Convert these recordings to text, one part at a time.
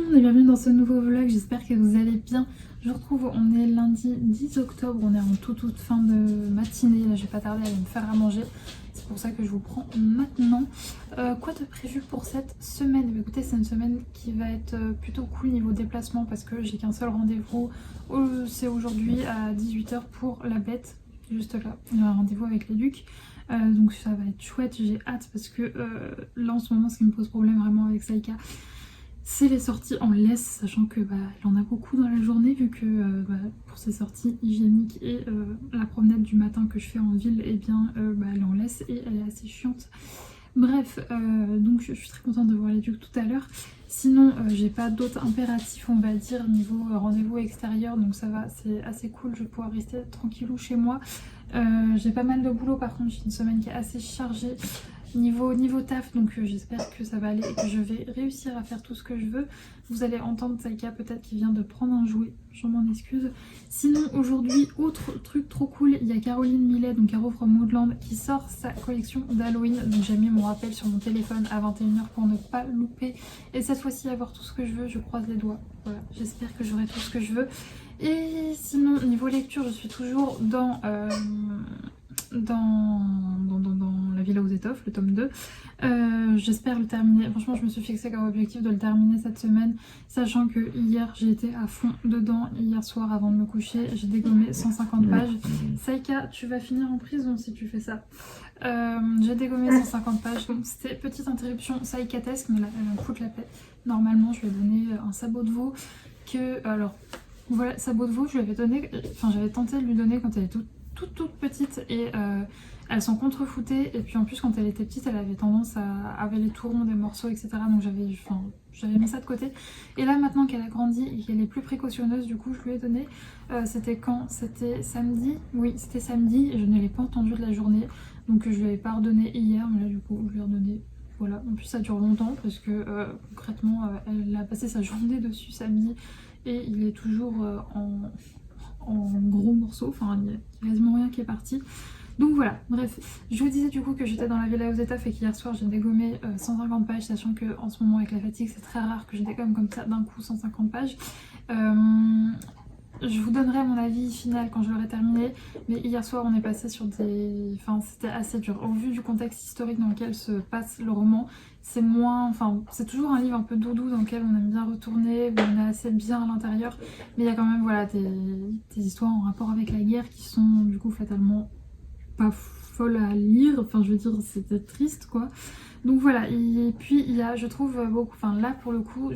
monde et bienvenue dans ce nouveau vlog, j'espère que vous allez bien. Je vous retrouve, on est lundi 10 octobre, on est en toute fin de matinée, là je vais pas tarder à aller me faire à manger. C'est pour ça que je vous prends maintenant. Quoi de prévu pour cette semaine? Écoutez, c'est une semaine qui va être plutôt cool niveau déplacement parce que j'ai qu'un seul rendez-vous, c'est aujourd'hui à 18 h pour la bête, juste là. Il y a un rendez-vous avec les Ducs. Donc ça va être chouette, j'ai hâte parce que là en ce moment ce qui me pose problème vraiment avec Saïka, c'est les sorties en laisse, sachant que elle en a beaucoup dans la journée vu que pour ses sorties hygiéniques et la promenade du matin que je fais en ville, et bien elle est en laisse et elle est assez chiante. Bref, donc je suis très contente de voir les Ducs tout à l'heure. Sinon, j'ai pas d'autres impératifs, on va dire, niveau rendez-vous extérieur, donc ça va, c'est assez cool, je vais pouvoir rester tranquillou chez moi. J'ai pas mal de boulot, par contre, j'ai une semaine qui est assez chargée niveau taf, donc j'espère que ça va aller et que je vais réussir à faire tout ce que je veux. Vous allez entendre Saïka peut-être qui vient de prendre un jouet, je m'en excuse. Sinon aujourd'hui, autre truc trop cool, il y a Caroline Millet, donc Caro from Woodland, qui sort sa collection d'Halloween, donc j'ai mis mon rappel sur mon téléphone à 21 h pour ne pas louper et cette fois-ci avoir tout ce que je veux. Je croise les doigts, voilà, j'espère que j'aurai tout ce que je veux. Et sinon niveau lecture, je suis toujours dans La Villa aux Étoffes, le tome 2. J'espère le terminer. Franchement, je me suis fixé comme objectif de le terminer cette semaine, sachant que hier j'ai été à fond dedans. Hier soir avant de me coucher, j'ai dégommé 150 pages. Saïka, tu vas finir en prison si tu fais ça. J'ai dégommé 150 pages, donc c'était petite interruption saïkatesque, mais là elle me fout la paix. Normalement, je lui ai donné un sabot de veau que, alors voilà, sabot de veau, je lui avais donné, enfin j'avais tenté de lui donner quand elle était toute petite et elle s'en contrefoutait, et puis en plus quand elle était petite elle avait tendance à avaler tout rond des morceaux, etc. Donc j'avais mis ça de côté, et là maintenant qu'elle a grandi et qu'elle est plus précautionneuse, du coup je lui ai donné, c'était quand? C'était samedi? Oui, c'était samedi et je ne l'ai pas entendu de la journée, donc je lui avais pas redonné hier, mais là du coup je lui ai redonné. Voilà, en plus ça dure longtemps parce que concrètement elle a passé sa journée dessus samedi et il est toujours en gros morceaux, enfin il n'y a quasiment rien qui est parti. Donc voilà, bref, je vous disais du coup que j'étais dans la Villa aux Étoffes et qu'hier soir j'ai dégommé 150 pages, sachant que en ce moment avec la fatigue c'est très rare que je dégomme comme ça d'un coup 150 pages. Je vous donnerai mon avis final quand je l'aurai terminé, mais hier soir on est passé sur des... Enfin c'était assez dur. Au vu du contexte historique dans lequel se passe le roman, c'est moins... Enfin c'est toujours un livre un peu doudou dans lequel on aime bien retourner, où on est assez bien à l'intérieur, mais il y a quand même voilà, des histoires en rapport avec la guerre qui sont du coup fatalement pas folles à lire, enfin je veux dire c'était triste quoi. Donc voilà, et puis il y a, je trouve beaucoup, enfin là pour le coup,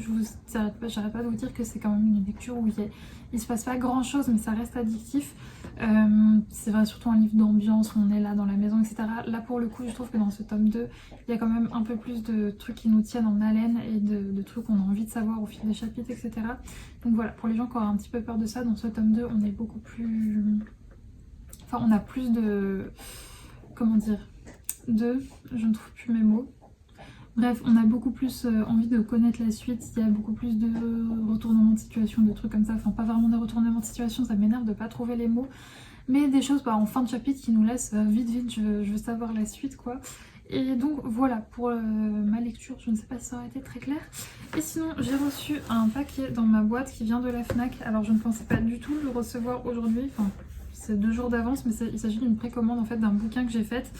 j'arrête pas de vous dire que c'est quand même une lecture où il se passe pas grand chose, mais ça reste addictif. C'est vrai, surtout un livre d'ambiance où on est là dans la maison, etc. Là pour le coup, je trouve que dans ce tome 2, il y a quand même un peu plus de trucs qui nous tiennent en haleine et de trucs qu'on a envie de savoir au fil des chapitres, etc. Donc voilà, pour les gens qui auraient un petit peu peur de ça, dans ce tome 2, on est beaucoup plus... Enfin, on a plus de... Comment dire? Je ne trouve plus mes mots. Bref, on a beaucoup plus envie de connaître la suite, il y a beaucoup plus de retournements de situation, de trucs comme ça. Enfin, pas vraiment des retournements de situation, ça m'énerve de pas trouver les mots. Mais des choses en fin de chapitre qui nous laissent vite, je veux savoir la suite quoi. Et donc voilà pour ma lecture, je ne sais pas si ça aurait été très clair. Et sinon, j'ai reçu un paquet dans ma boîte qui vient de la FNAC. Alors je ne pensais pas du tout le recevoir aujourd'hui, enfin... C'est 2 jours d'avance, mais il s'agit d'une précommande en fait d'un bouquin que j'ai fait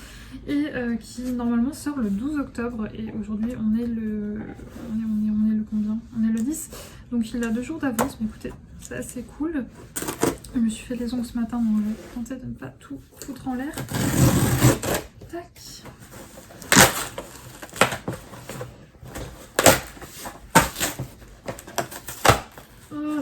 et qui normalement sort le 12 octobre, et aujourd'hui on est le combien? On est le 10, donc il a 2 jours d'avance, mais écoutez, c'est assez cool. Je me suis fait les ongles ce matin, donc je vais tenter de ne pas tout foutre en l'air. Tac. Oh.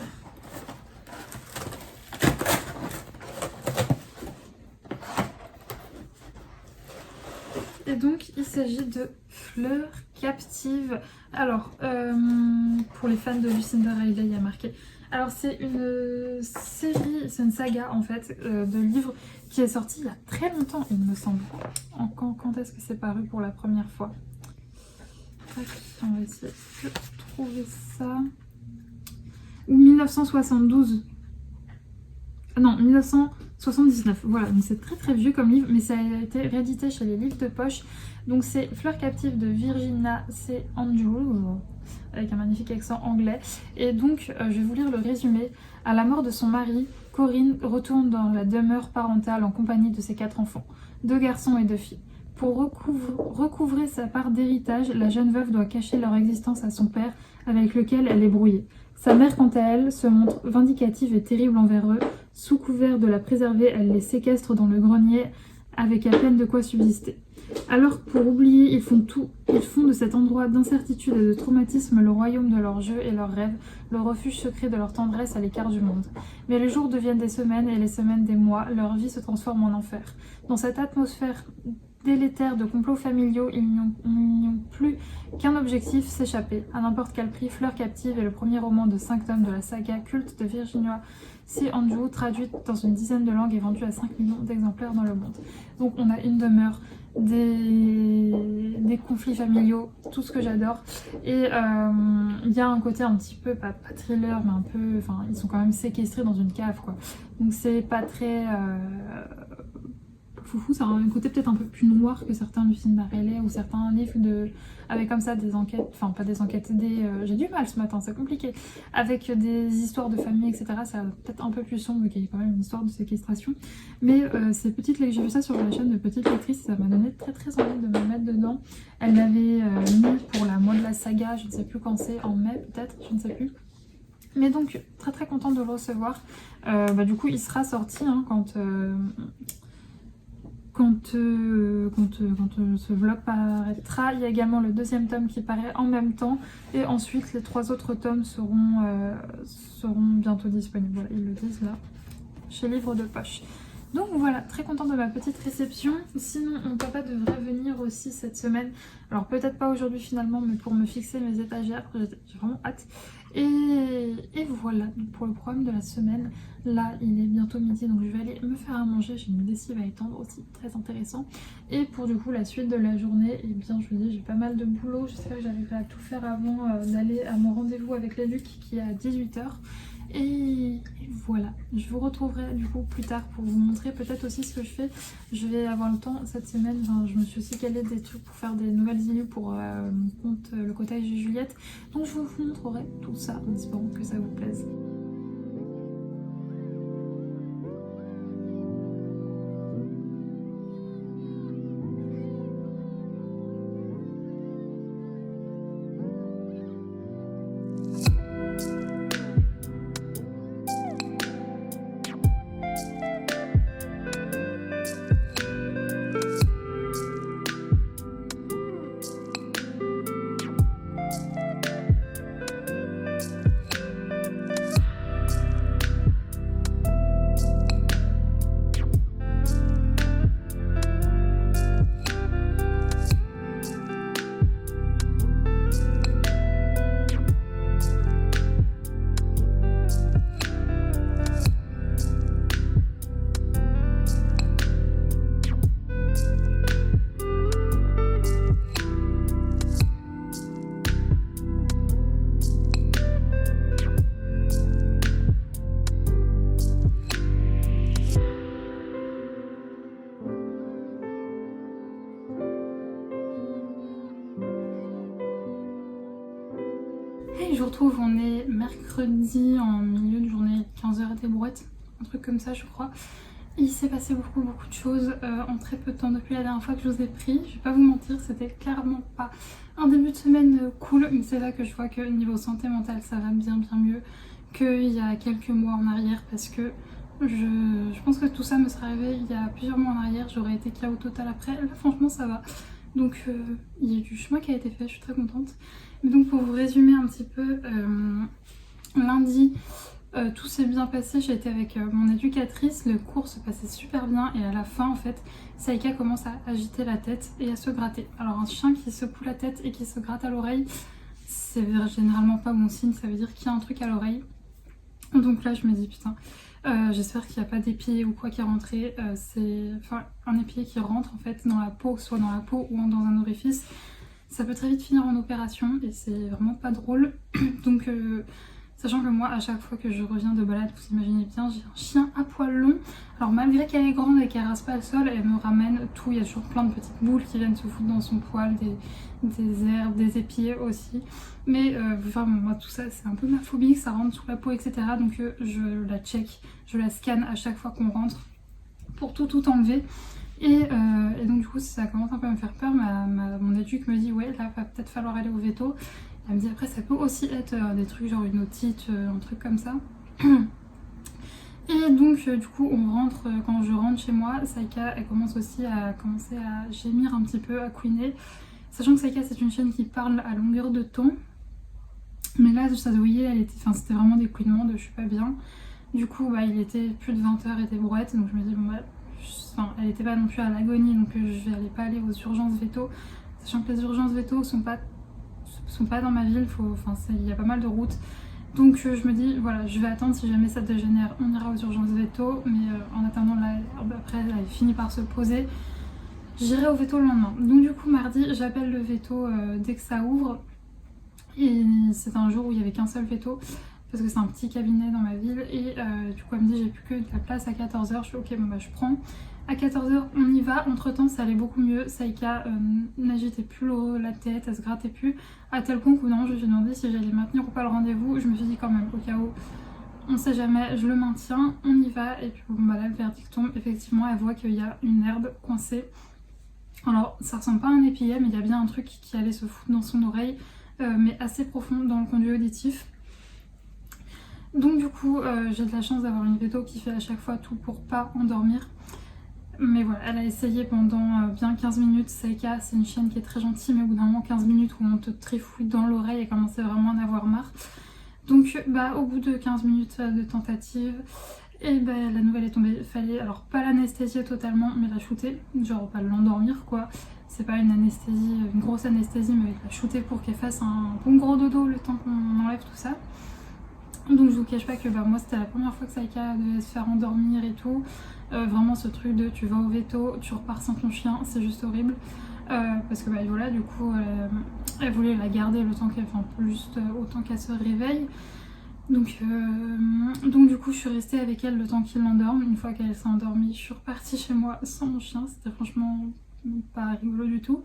Et donc il s'agit de Fleurs captives. Alors pour les fans de Lucinda Riley, il y a marqué. Alors c'est une série, c'est une saga en fait de livres qui est sortie il y a très longtemps il me semble. Quand est-ce que c'est paru pour la première fois? On va essayer de trouver ça. Ou 1972. Non, 1900... 79, voilà, donc c'est très très vieux comme livre, mais ça a été réédité chez les livres de poche. Donc c'est Fleur captive de Virginia C. Andrews, avec un magnifique accent anglais. Et donc je vais vous lire le résumé. À la mort de son mari, Corinne retourne dans la demeure parentale en compagnie de ses 4 enfants, 2 garçons et 2 filles. Pour recouvrer sa part d'héritage, la jeune veuve doit cacher leur existence à son père, avec lequel elle est brouillée. Sa mère, quant à elle, se montre vindicative et terrible envers eux. Sous couvert de la préserver, elle les séquestre dans le grenier avec à peine de quoi subsister. Alors, pour oublier, ils font de cet endroit d'incertitude et de traumatisme le royaume de leurs jeux et leurs rêves, le refuge secret de leur tendresse à l'écart du monde. Mais les jours deviennent des semaines et les semaines des mois, leur vie se transforme en enfer. Dans cette atmosphère délétère de complots familiaux, ils n'ont plus qu'un objectif, s'échapper. À n'importe quel prix, Fleur captive est le premier roman de 5 tomes de la saga culte de Virginia C. Andrews, traduite dans une dizaine de langues et vendue à 5 millions d'exemplaires dans le monde. Donc on a une demeure, des conflits familiaux, tout ce que j'adore. Et il y a un côté un petit peu, pas thriller, mais un peu... Enfin, ils sont quand même séquestrés dans une cave, quoi. Donc c'est pas très... foufou, ça a un côté peut-être un peu plus noir que certains Lucinda Riley ou certains livres avec comme ça des enquêtes, enfin pas des enquêtes, j'ai du mal ce matin, c'est compliqué, avec des histoires de famille, etc. Ça peut-être un peu plus sombre, vu qu'il y a quand même une histoire de séquestration. Mais j'ai vu ça sur la chaîne de Petite Lectrice, ça m'a donné très très envie de me mettre dedans. Elle l'avait mis pour la mois de la saga, je ne sais plus quand c'est, en mai peut-être, je ne sais plus. Mais donc très très contente de le recevoir. Du coup il sera sorti quand ce vlog paraîtra. Il y a également le 2e tome qui paraît en même temps. Et ensuite, les 3 autres tomes seront bientôt disponibles. Voilà, ils le disent là, chez Livres de Poche. Donc voilà, très contente de ma petite réception. Sinon, mon papa devrait venir aussi cette semaine. Alors peut-être pas aujourd'hui finalement, mais pour me fixer mes étagères. J'ai vraiment hâte. Et voilà, donc pour le programme de la semaine, là il est bientôt midi, donc je vais aller me faire à manger, j'ai une lessive à étendre aussi, très intéressant. Et pour du coup la suite de la journée, et bien je vous dis, j'ai pas mal de boulot, j'espère que j'arriverai à tout faire avant d'aller à mon rendez-vous avec les Luc qui est à 18 h. Et voilà, je vous retrouverai du coup plus tard pour vous montrer peut-être aussi ce que je fais. Je vais avoir le temps cette semaine, enfin, je me suis aussi calée des trucs pour faire des nouvelles illus pour mon compte Le Cottage de Juliette. Donc je vous montrerai tout ça en espérant que ça vous plaise. Et je vous retrouve, on est mercredi en milieu de journée, 15 h des brouettes, un truc comme ça je crois. Il s'est passé beaucoup de choses en très peu de temps depuis la dernière fois que je vous ai pris. Je vais pas vous mentir, c'était clairement pas un début de semaine cool, mais c'est là que je vois que niveau santé mentale ça va bien mieux qu'il y a quelques mois en arrière, parce que je pense que tout ça me serait arrivé il y a plusieurs mois en arrière, j'aurais été KO total après. Là franchement ça va. Donc il y a du chemin qui a été fait, je suis très contente. Donc pour vous résumer un petit peu, lundi tout s'est bien passé, j'ai été avec mon éducatrice, le cours se passait super bien et à la fin en fait Saïka commence à agiter la tête et à se gratter. Alors un chien qui secoue la tête et qui se gratte à l'oreille, c'est généralement pas bon signe, ça veut dire qu'il y a un truc à l'oreille. Donc là je me dis putain, j'espère qu'il n'y a pas d'épier ou quoi qui est rentré, c'est un épier qui rentre en fait dans la peau, soit dans la peau ou dans un orifice. Ça peut très vite finir en opération et c'est vraiment pas drôle. Donc Sachant que moi, à chaque fois que je reviens de balade, vous imaginez bien, j'ai un chien à poil long. Alors malgré qu'elle est grande et qu'elle rase pas le sol, elle me ramène tout. Il y a toujours plein de petites boules qui viennent se foutre dans son poil, des herbes, des épis aussi. Mais enfin, moi tout ça, c'est un peu ma phobie, que ça rentre sous la peau, etc. Donc je la check, je la scanne à chaque fois qu'on rentre pour tout enlever. Et donc du coup ça commence un peu à me faire peur. Mon éduc me dit ouais, là va peut-être falloir aller au veto. Elle me dit après ça peut aussi être des trucs genre une otite, un truc comme ça. Et donc du coup on rentre, quand je rentre chez moi, Saïka elle commence aussi à gémir un petit peu, à couiner. Sachant que Saïka c'est une chienne qui parle à longueur de ton. Mais là ça se voyait, c'était vraiment des couinements de je suis pas bien. Du coup bah, il était plus de 20h, elle était brouette, donc je me dis bon bah, elle n'était pas non plus à l'agonie, donc je n'allais pas aller aux urgences veto. Sachant que les urgences veto sont pas dans ma ville, il y a pas mal de routes. Donc je me dis, voilà, je vais attendre, si jamais ça dégénère, on ira aux urgences veto. Mais en attendant, après, elle avait fini par se poser. J'irai au veto le lendemain. Donc du coup, mardi, j'appelle le veto dès que ça ouvre. Et c'est un jour où il n'y avait qu'un seul veto, parce que c'est un petit cabinet dans ma ville. Et du coup, elle me dit, j'ai plus que de la place à 14h. Je fais, ok, bon bah je prends. À 14h, on y va. Entre temps, ça allait beaucoup mieux. Saïka n'agitait plus la tête, elle se grattait plus. À tel point que non, je me suis demandé si j'allais maintenir ou pas le rendez-vous. Je me suis dit quand même, au cas où, on sait jamais, je le maintiens, on y va. Et puis bon, bah là, le verdict tombe. Effectivement, elle voit qu'il y a une herbe coincée. Alors, ça ressemble pas à un épillet, mais il y a bien un truc qui allait se foutre dans son oreille, mais assez profond dans le conduit auditif. Donc du coup, j'ai de la chance d'avoir une veto qui fait à chaque fois tout pour pas endormir. Mais voilà, elle a essayé pendant bien 15 minutes. Saïka, c'est une chienne qui est très gentille, mais au bout d'un moment, 15 minutes où on te trifouille dans l'oreille, elle commençait vraiment à en avoir marre. Donc bah, au bout de 15 minutes de tentative, et bah, la nouvelle est tombée. Fallait alors pas l'anesthésier totalement, mais la shooter, genre pas l'endormir quoi. C'est pas une anesthésie, une grosse anesthésie, mais la shooter pour qu'elle fasse un bon gros dodo le temps qu'on enlève tout ça. Donc je vous cache pas que bah, moi c'était la première fois que Saïka devait se faire endormir et tout. Vraiment ce truc de tu vas au veto, tu repars sans ton chien, c'est juste horrible. Parce que bah, voilà, du coup elle voulait la garder le temps qu'elle, enfin juste autant qu'elle se réveille. Donc du coup je suis restée avec elle le temps qu'il l'endorme. Une fois qu'elle s'est endormie, je suis repartie chez moi sans mon chien. C'était franchement pas rigolo du tout.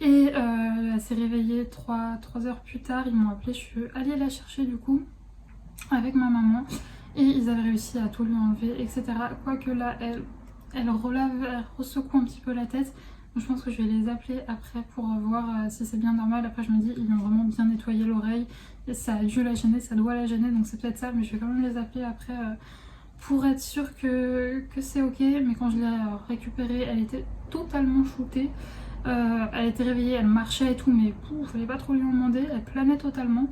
Et elle s'est réveillée 3 heures plus tard, ils m'ont appelé, je suis allée la chercher du coup avec ma maman et ils avaient réussi à tout lui enlever, etc. Quoique là, elle ressecoue un petit peu la tête. Donc je pense que je vais les appeler après pour voir si c'est bien normal. Après je me dis, ils ont vraiment bien nettoyé l'oreille et ça a dû la gêner, ça doit la gêner, donc c'est peut-être ça. Mais je vais quand même les appeler après pour être sûre que c'est ok. Mais quand je l'ai récupérée, elle était totalement shootée. Elle était réveillée, elle marchait et tout, mais il fallait pas trop lui en demander, elle planait totalement.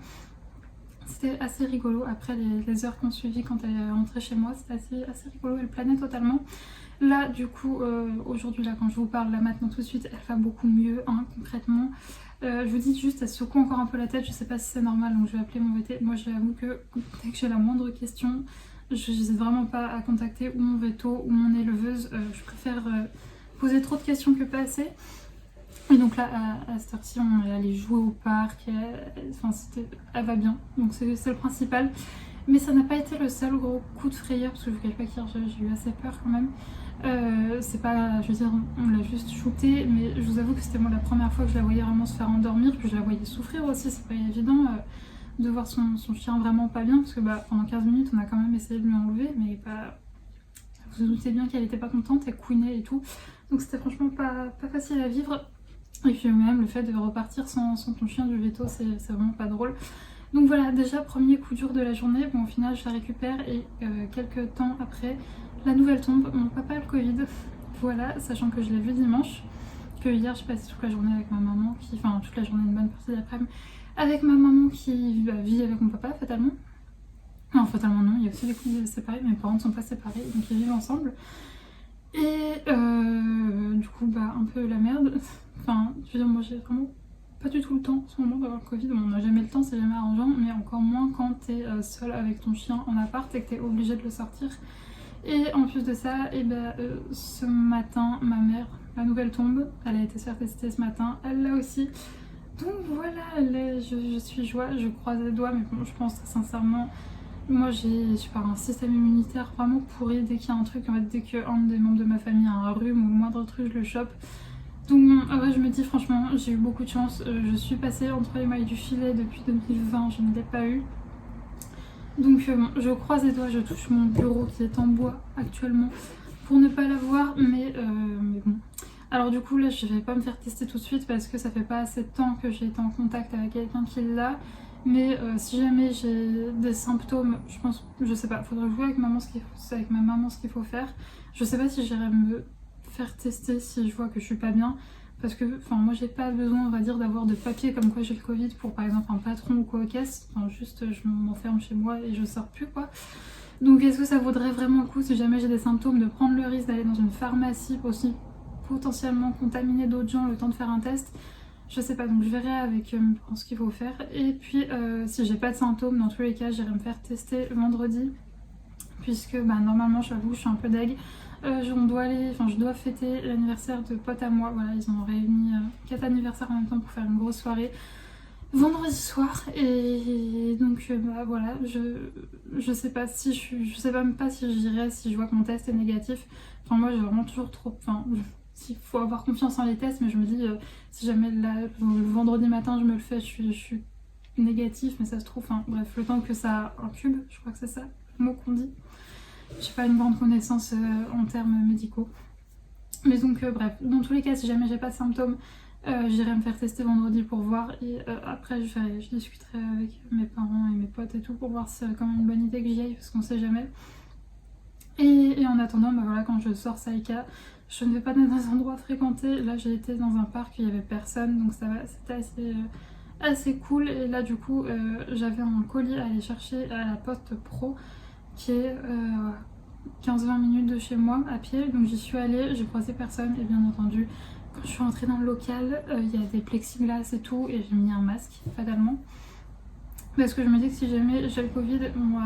C'était assez rigolo. Après les heures qu'on suivit quand elle est rentrée chez moi, c'était assez rigolo, elle planait totalement. Là du coup aujourd'hui, là quand je vous parle là maintenant tout de suite, elle va beaucoup mieux hein, concrètement. Je vous dis juste, elle secoue encore un peu la tête, je sais pas si c'est normal, donc je vais appeler mon VT. Moi j'avoue que dès que j'ai la moindre question, je n'hésite vraiment pas à contacter ou mon veto ou mon éleveuse. Je préfère poser trop de questions que pas assez. Et donc là, à cette heure-ci, on est allé jouer au parc, elle va bien, donc c'est le principal. Mais ça n'a pas été le seul gros coup de frayeur, parce que je vous cache pas qu'hier j'ai eu assez peur quand même. C'est pas, je veux dire, on l'a juste shooté, mais je vous avoue que c'était moi la première fois que je la voyais vraiment se faire endormir, puis je la voyais souffrir aussi, c'est pas évident de voir son chien vraiment pas bien, parce que bah, pendant 15 minutes, on a quand même essayé de lui enlever, mais bah, vous vous doutez bien qu'elle était pas contente, elle couinait et tout, donc c'était franchement pas facile à vivre. Et puis même le fait de repartir sans ton chien du veto, c'est vraiment pas drôle. Donc voilà, déjà premier coup dur de la journée. Bon au final je la récupère et quelques temps après, la nouvelle tombe. Mon papa a le Covid, voilà, sachant que je l'ai vu dimanche. Que hier je passais toute la journée avec ma maman, enfin toute la journée, une bonne partie d'après-midi, avec ma maman qui vit avec mon papa fatalement. Non, fatalement non, il y a aussi des couples séparés, mes parents ne sont pas séparés, donc ils vivent ensemble. Et du coup bah un peu la merde. Enfin je veux dire, moi j'ai vraiment pas du tout le temps en ce moment d'avoir le Covid. Bon, on n'a jamais le temps, c'est jamais arrangeant, mais encore moins quand t'es seule avec ton chien en appart et que t'es obligée de le sortir. Et en plus de ça, et ce matin ma mère, la nouvelle tombe, elle a été se faire tester ce matin, elle l'a aussi. Donc voilà, là, je suis joie, je croise les doigts, mais bon, je pense sincèrement, moi j'ai je sais pas, un système immunitaire vraiment pourri. Dès qu'il y a un truc, en fait, dès qu'un des membres de ma famille a un rhume ou le moindre truc, je le chope. Donc en vrai, je me dis franchement, j'ai eu beaucoup de chance. Je suis passée entre les mailles du filet depuis 2020, je ne l'ai pas eu. Donc bon, je croise les doigts, je touche mon bureau qui est en bois actuellement pour ne pas l'avoir, mais bon. Alors du coup là je vais pas me faire tester tout de suite parce que ça fait pas assez de temps que j'ai été en contact avec quelqu'un qui l'a. Mais si jamais j'ai des symptômes, je pense, je sais pas, faudrait jouer avec maman avec ma maman ce qu'il faut faire. Je sais pas si j'irai me faire tester si je vois que je suis pas bien. Parce que enfin moi j'ai pas besoin on va dire d'avoir de papier comme quoi j'ai le Covid pour par exemple un patron ou quoi aux caisses. Enfin juste je m'enferme chez moi et je sors plus quoi. Donc est-ce que ça vaudrait vraiment le coup si jamais j'ai des symptômes de prendre le risque d'aller dans une pharmacie pour aussi potentiellement contaminer d'autres gens le temps de faire un test? Je sais pas, donc je verrai avec ce qu'il faut faire. Et puis si j'ai pas de symptômes, dans tous les cas j'irai me faire tester vendredi. Puisque bah, normalement j'avoue je suis un peu deg. Je dois fêter l'anniversaire de potes à moi. Voilà, ils ont réuni 4 anniversaires en même temps pour faire une grosse soirée vendredi soir. Et donc bah voilà, je sais pas si je sais même pas si j'irai si je vois que mon test est négatif. Enfin moi j'ai vraiment toujours trop. Enfin il faut avoir confiance en les tests, mais je me dis si jamais le vendredi matin je me le fais, je suis négatif, mais ça se trouve, enfin bref, le temps que ça incube, je crois que c'est ça le mot qu'on dit. J'ai pas une grande connaissance en termes médicaux. Mais donc bref, dans tous les cas, si jamais j'ai pas de symptômes, j'irai me faire tester vendredi pour voir. Et après, je discuterai avec mes parents et mes potes et tout pour voir si c'est quand même une bonne idée que j'y aille parce qu'on sait jamais. Et en attendant, bah voilà, quand je sors Saïka, je ne vais pas dans un endroit fréquenté. Là, j'ai été dans un parc, il y avait personne, donc ça va, c'était assez cool. Et là, du coup, j'avais un colis à aller chercher à la Poste Pro qui est 15-20 minutes de chez moi à pied. Donc j'y suis allée, j'ai croisé personne et bien entendu quand je suis rentrée dans le local il y a des plexiglas et tout et j'ai mis un masque fatalement parce que je me dis que si jamais j'ai le Covid moi,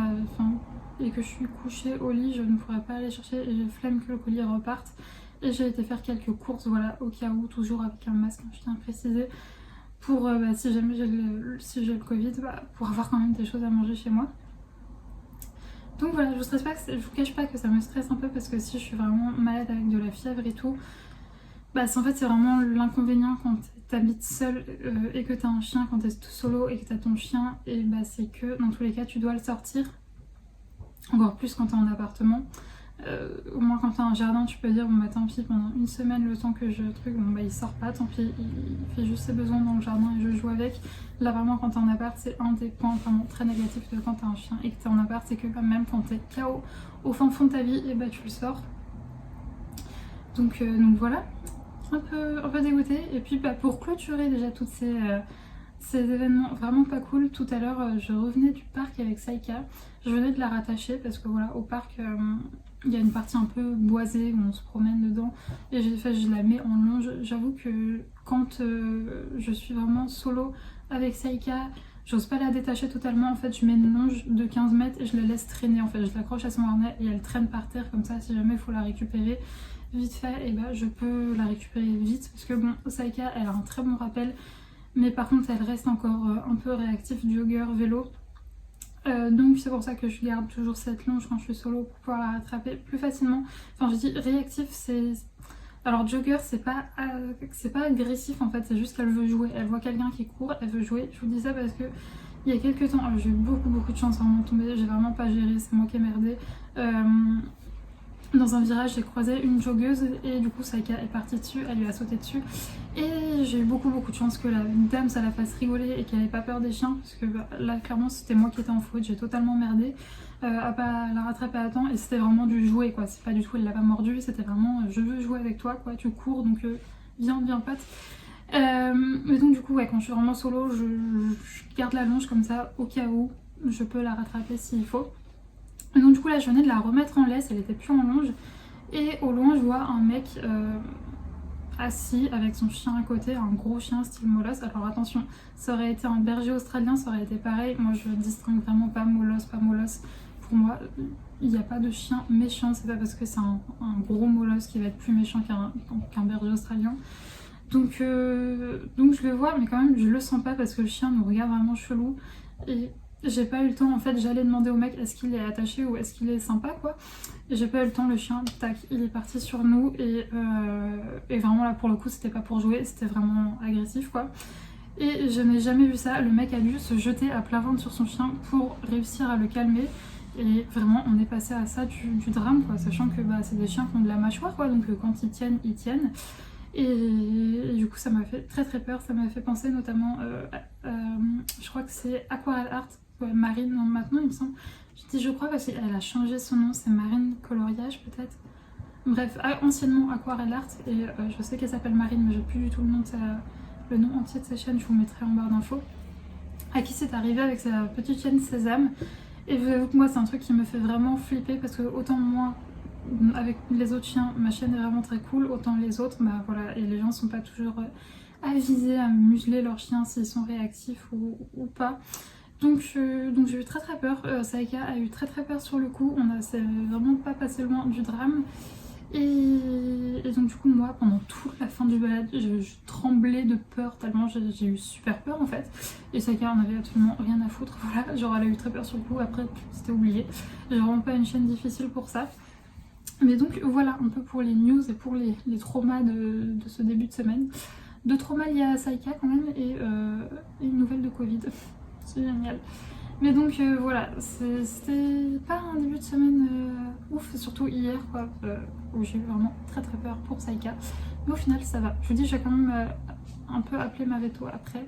et que je suis couchée au lit, je ne pourrais pas aller chercher et j'ai flemme que le colis reparte. Et j'ai été faire quelques courses, voilà, au cas où, toujours avec un masque, je tiens à préciser, pour bah, si jamais j'ai le Covid, bah, pour avoir quand même des choses à manger chez moi. Donc voilà, je vous cache pas que ça me stresse un peu parce que si je suis vraiment malade avec de la fièvre et tout, bah en fait c'est vraiment l'inconvénient quand t'habites seul et que t'as un chien, quand t'es tout solo et que t'as ton chien, et bah c'est que dans tous les cas tu dois le sortir, encore plus quand t'es en appartement. Au moins quand t'as un jardin tu peux dire bon bah tant pis pendant une semaine le temps que je truc, bon bah il sort pas, tant pis, il fait juste ses besoins dans le jardin et je joue avec. Là vraiment quand t'es en appart c'est un des points vraiment très négatifs de quand t'as un chien et que t'es en appart, c'est que bah, même quand t'es KO au fin fond de ta vie et bah tu le sors. Donc voilà, un peu dégoûtée. Et puis bah, pour clôturer déjà toutes ces événements vraiment pas cool, tout à l'heure je revenais du parc avec Saïka, je venais de la rattacher parce que voilà au parc il y a une partie un peu boisée où on se promène dedans et je la mets en longe. J'avoue que quand je suis vraiment solo avec Saïka, j'ose pas la détacher totalement. En fait je mets une longe de 15 mètres et je la laisse traîner. En fait je l'accroche à son harnais et elle traîne par terre comme ça, si jamais il faut la récupérer vite fait, et bah je peux la récupérer vite parce que bon Saïka elle a un très bon rappel, mais par contre elle reste encore un peu réactive jogger, vélo. Donc c'est pour ça que je garde toujours cette longe quand je suis solo pour pouvoir la rattraper plus facilement. Enfin je dis réactif, c'est... Alors jogger c'est pas agressif en fait, c'est juste qu'elle veut jouer. Elle voit quelqu'un qui court, elle veut jouer. Je vous dis ça parce que il y a quelques temps, j'ai eu beaucoup de chance avant de tomber, j'ai vraiment pas géré, c'est moi qui ai merdé. Dans un virage, j'ai croisé une joggeuse et du coup Saïka est partie dessus, elle lui a sauté dessus. Et j'ai eu beaucoup de chance que la dame ça la fasse rigoler et qu'elle n'ait pas peur des chiens. Parce que bah, là clairement c'était moi qui étais en faute, j'ai totalement merdé à pas la rattraper à temps. Et c'était vraiment du jouet quoi, c'est pas du tout elle l'a pas mordu, c'était vraiment je veux jouer avec toi quoi, tu cours donc viens pote. Mais donc du coup ouais, quand je suis vraiment solo je garde la longe comme ça au cas où je peux la rattraper s'il faut. Et donc du coup là je venais de la remettre en laisse, elle était plus en longe. Et au loin je vois un mec assis avec son chien à côté, un gros chien style molosse. Alors attention, ça aurait été un berger australien, ça aurait été pareil. Moi je distingue vraiment pas molosse, pas molosse. Pour moi il n'y a pas de chien méchant, c'est pas parce que c'est un gros molosse qui va être plus méchant qu'un berger australien. Donc je le vois, mais quand même je le sens pas parce que le chien nous regarde vraiment chelou. Et j'ai pas eu le temps, en fait j'allais demander au mec est-ce qu'il est attaché ou est-ce qu'il est sympa quoi. Et j'ai pas eu le temps, le chien, tac, il est parti sur nous et vraiment là pour le coup c'était pas pour jouer, c'était vraiment agressif quoi. Et je n'ai jamais vu ça, le mec a dû se jeter à plat ventre sur son chien pour réussir à le calmer. Et vraiment on est passé à ça du drame quoi, sachant que bah, c'est des chiens qui ont de la mâchoire quoi, donc quand ils tiennent, ils tiennent. Et du coup ça m'a fait très très peur, ça m'a fait penser notamment, je crois que c'est Aquarelle Art, ouais, Marine non, maintenant il me semble. Je dis je crois parce qu'elle a changé son nom, c'est Marine Coloriage peut-être. Bref, anciennement Aquarelle Art et je sais qu'elle s'appelle Marine mais j'ai plus du tout le nom, le nom entier de sa chaîne, je vous mettrai en barre d'infos. À qui c'est arrivé avec sa petite chaîne Sésame. Et je vous avoue que moi c'est un truc qui me fait vraiment flipper parce que autant moi avec les autres chiens ma chaîne est vraiment très cool, autant les autres bah voilà, et les gens sont pas toujours avisés à museler leurs chiens s'ils sont réactifs ou pas. Donc j'ai eu très très peur, Saïka a eu très très peur sur le coup, c'est vraiment pas passé loin du drame. Et donc du coup moi pendant toute la fin du balade je tremblais de peur tellement j'ai eu super peur en fait. Et Saïka en avait absolument rien à foutre, voilà, genre elle a eu très peur sur le coup, après c'était oublié. J'ai vraiment pas une chaîne difficile pour ça. Mais donc voilà un peu pour les news et pour les traumas de ce début de semaine. Deux traumas liés à Saïka quand même et une nouvelle de Covid, c'est génial. Mais donc voilà, c'était pas un début de semaine ouf, surtout hier quoi, où j'ai eu vraiment très très peur pour Saïka. Mais au final ça va. Je vous dis, j'ai quand même un peu appelé ma veto après.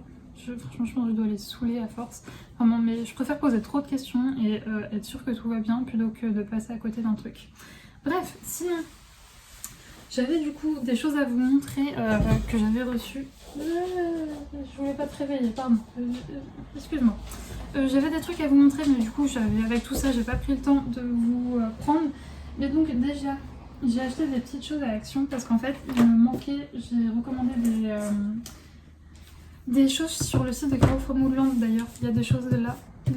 Franchement je pense que je dois les saouler à force. Vraiment, mais je préfère poser trop de questions et être sûre que tout va bien plutôt que de passer à côté d'un truc. Bref, sinon, j'avais du coup des choses à vous montrer que j'avais reçues. Je voulais pas te réveiller, pardon. Excuse-moi. J'avais des trucs à vous montrer, mais du coup, avec tout ça, j'ai pas pris le temps de vous prendre. Mais donc, déjà, j'ai acheté des petites choses à Action parce qu'en fait, il me manquait. J'ai recommandé des choses sur le site de Carreau from Woodland d'ailleurs. Il y a des choses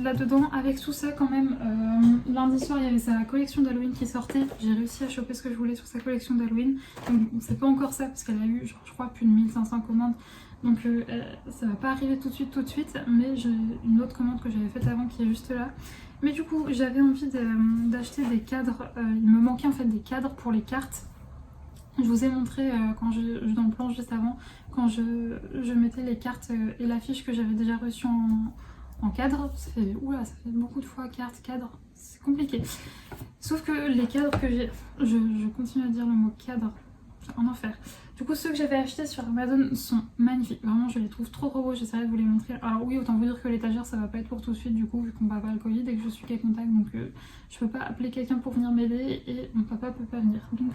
là-dedans. Avec tout ça, quand même, lundi soir, il y avait sa collection d'Halloween qui sortait. J'ai réussi à choper ce que je voulais sur sa collection d'Halloween. Donc, c'est pas encore ça parce qu'elle a eu, genre, je crois, plus de 1500 commandes. Donc ça va pas arriver tout de suite, mais j'ai une autre commande que j'avais faite avant qui est juste là. Mais du coup j'avais envie d'acheter des cadres, il me manquait en fait des cadres pour les cartes. Je vous ai montré dans le plan juste avant, quand je mettais les cartes et l'affiche que j'avais déjà reçue en cadre. Ça fait beaucoup de fois carte, cadre, c'est compliqué. Sauf que les cadres que j'ai, je continue à dire le mot cadre, en enfer. Du coup, ceux que j'avais achetés sur Amazon sont magnifiques. Vraiment, je les trouve trop beaux. J'essaierai de vous les montrer. Alors oui, autant vous dire que l'étagère, ça va pas être pour tout de suite, du coup, vu qu'on va pas le Covid et que je suis qu'à contact. Donc, je peux pas appeler quelqu'un pour venir m'aider et mon papa peut pas venir. Donc,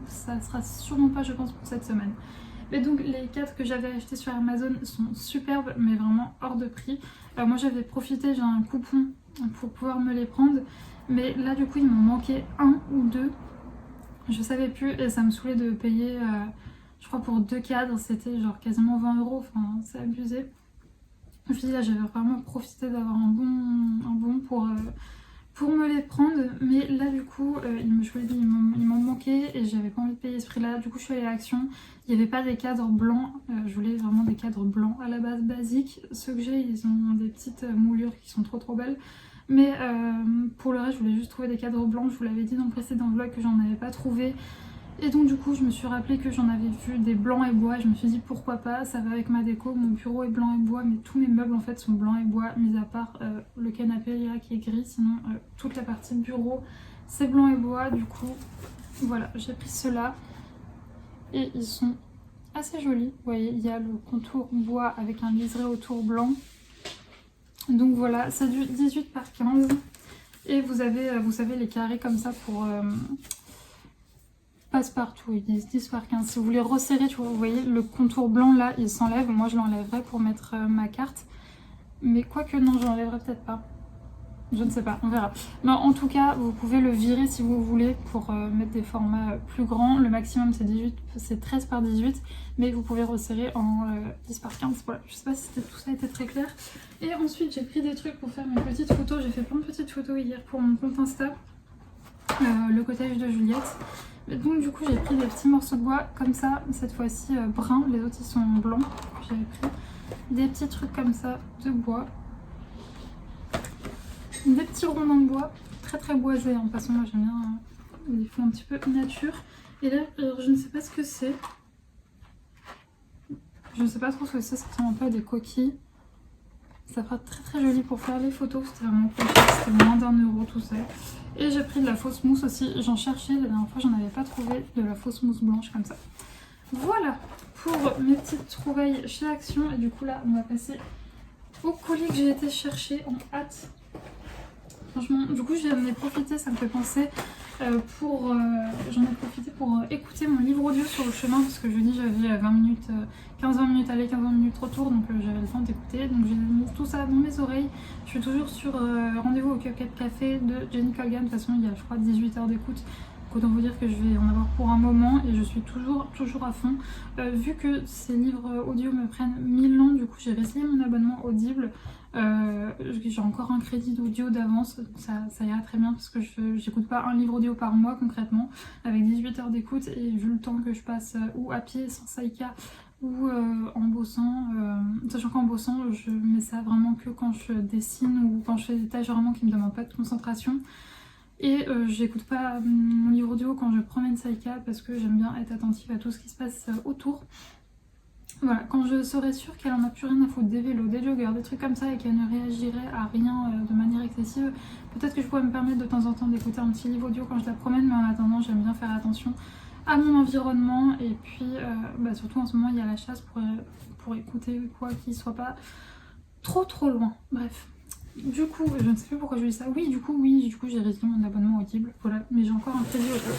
ça sera sûrement pas, je pense, pour cette semaine. Mais donc, les cadres que j'avais achetés sur Amazon sont superbes, mais vraiment hors de prix. Moi, j'avais profité, j'ai un coupon pour pouvoir me les prendre. Mais là, du coup, il m'en manquait un ou deux. Je savais plus et ça me saoulait de payer, je crois pour 2 cadres, c'était genre quasiment 20 €, enfin c'est abusé. Je me suis dit là j'avais vraiment profité d'avoir un bon pour me les prendre, mais là du coup, je vous l'ai dit, il m'en manquait et j'avais pas envie de payer ce prix là. Du coup je suis allée à Action, il n'y avait pas des cadres blancs, je voulais vraiment des cadres blancs à la base basiques. Ceux que j'ai, ils ont des petites moulures qui sont trop belles. Mais pour le reste, je voulais juste trouver des cadres blancs. Je vous l'avais dit dans le précédent vlog que j'en avais pas trouvé. Et donc du coup, je me suis rappelé que j'en avais vu des blancs et bois. Je me suis dit pourquoi pas, ça va avec ma déco. Mon bureau est blanc et bois, mais tous mes meubles en fait sont blancs et bois, mis à part le canapé là qui est gris. Sinon, toute la partie bureau, c'est blanc et bois. Du coup, voilà, j'ai pris ceux-là. Et ils sont assez jolis. Vous voyez, il y a le contour bois avec un liseré autour blanc. Donc voilà, c'est du 18 par 15 et vous avez, vous savez, les carrés comme ça pour passe-partout, ils disent 10 par 15. Si vous voulez resserrer, vous voyez, le contour blanc là, il s'enlève. Moi je l'enlèverai pour mettre ma carte. Mais quoique non, je l'enlèverai peut-être pas. Je ne sais pas, on verra. Mais en tout cas, vous pouvez le virer si vous voulez pour mettre des formats plus grands. Le maximum c'est 13 par 18, mais vous pouvez resserrer en 10 par 15. Voilà, je sais pas si tout ça a été très clair. Et ensuite, j'ai pris des trucs pour faire mes petites photos. J'ai fait plein de petites photos hier pour mon compte Insta. Le cottage de Juliette. Et donc du coup j'ai pris des petits morceaux de bois comme ça, cette fois-ci bruns, les autres ils sont blancs. J'avais pris des petits trucs comme ça de bois, des petits rondins de bois, très très boisés, hein. De toute façon moi j'aime bien les fonds un petit peu nature. Et là alors, je ne sais pas ce que c'est, je ne sais pas trop ce que c'est, ça ressemble un peu à des coquilles. Ça fera très très joli pour faire les photos, c'était vraiment pas cher, c'était moins d'1 € tout ça. Et j'ai pris de la fausse mousse aussi, j'en cherchais, la dernière fois j'en avais pas trouvé, de la fausse mousse blanche comme ça. Voilà pour mes petites trouvailles chez Action. Et du coup là on va passer au colis que j'ai été chercher en hâte. Franchement, du coup j'en ai profité, ça me fait penser j'en ai profité pour écouter mon livre audio sur le chemin parce que jeudi j'avais 20 minutes, 15-20 minutes aller, 15-20 minutes retour, donc j'avais le temps d'écouter. Donc j'ai mis tout ça dans mes oreilles. Je suis toujours sur Rendez-vous au Cupcake Café de Jenny Colgan. De toute façon il y a je crois 18 heures d'écoute. Autant vous dire que je vais en avoir pour un moment et je suis toujours à fond. Vu que ces livres audio me prennent 1000 ans, du coup j'ai réessayé mon abonnement Audible. J'ai encore un crédit d'audio d'avance, ça ira très bien parce que j'écoute pas un livre audio par mois concrètement, avec 18 heures d'écoute, et vu le temps que je passe ou à pied sans Saïka ou en bossant, sachant qu'en bossant je mets ça vraiment que quand je dessine ou quand je fais des tâches vraiment qui me demandent pas de concentration. Et j'écoute pas mon livre audio quand je promène Saïka parce que j'aime bien être attentive à tout ce qui se passe autour. Voilà, quand je serai sûre qu'elle en a plus rien à foutre des vélos, des joggers, des trucs comme ça et qu'elle ne réagirait à rien de manière excessive, peut-être que je pourrais me permettre de temps en temps d'écouter un petit livre audio quand je la promène, mais en attendant j'aime bien faire attention à mon environnement. Et puis surtout en ce moment il y a la chasse pour écouter quoi qui soit pas trop loin. Bref. Du coup, je ne sais plus pourquoi je dis ça. Oui, du coup j'ai résilié mon abonnement Audible. Voilà, mais j'ai encore un crédit audio.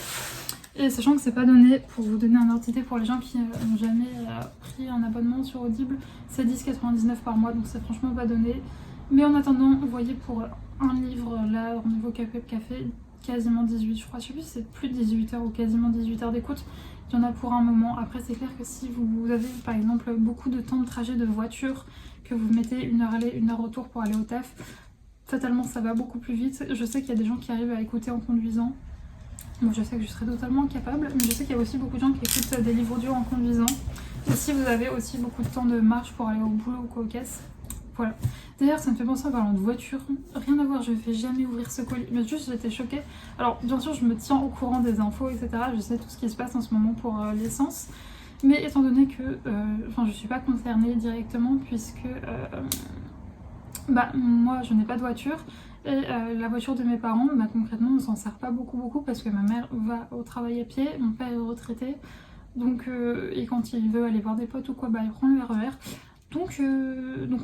Et sachant que c'est pas donné, pour vous donner un ordre d'idée pour les gens qui n'ont jamais pris un abonnement sur Audible, c'est 10,99 par mois, donc c'est franchement pas donné. Mais en attendant, vous voyez, pour un livre, là, Rendez-vous au Cupcake Café, quasiment 18, je crois, je sais plus si c'est plus de 18 heures ou quasiment 18 heures d'écoute, il y en a pour un moment. Après c'est clair que si vous avez par exemple beaucoup de temps de trajet de voiture, que vous mettez 1 heure aller, 1 heure retour pour aller au taf, fatalement ça va beaucoup plus vite. Je sais qu'il y a des gens qui arrivent à écouter en conduisant. Moi je sais que je serais totalement incapable, mais je sais qu'il y a aussi beaucoup de gens qui écoutent des livres audio en conduisant. Et si vous avez aussi beaucoup de temps de marche pour aller au boulot ou aux caisses, voilà. D'ailleurs ça me fait penser en parlant de voiture, rien à voir, je ne vais jamais ouvrir ce colis, mais juste j'étais choquée. Alors bien sûr je me tiens au courant des infos, etc. Je sais tout ce qui se passe en ce moment pour l'essence. Mais étant donné que je suis pas concernée directement puisque moi je n'ai pas de voiture. Et la voiture de mes parents, concrètement, on s'en sert pas beaucoup parce que ma mère va au travail à pied, mon père est retraité, donc et quand il veut aller voir des potes ou quoi, il prend le RER. Donc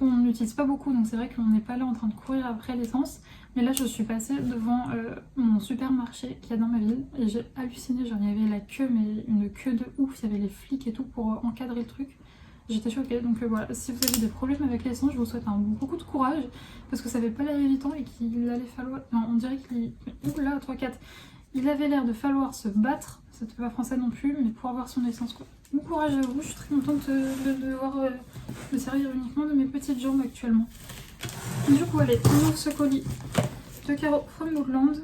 on n'utilise pas beaucoup, donc c'est vrai qu'on n'est pas là en train de courir après l'essence. Mais là je suis passée devant mon supermarché qu'il y a dans ma ville et j'ai halluciné, genre il y avait la queue, mais une queue de ouf, il y avait les flics et tout pour encadrer le truc. J'étais choquée, donc voilà, si vous avez des problèmes avec l'essence, je vous souhaite beaucoup de courage parce que ça avait pas l'air évident et qu'il allait falloir. Non, on dirait qu'il. Oula, 3-4. Il avait l'air de falloir se battre, c'était pas français non plus, mais pour avoir son essence quoi. Bon courage à vous, je suis très contente de devoir me servir uniquement de mes petites jambes actuellement. Du coup, allez, on ouvre ce colis de Caro from Woodland.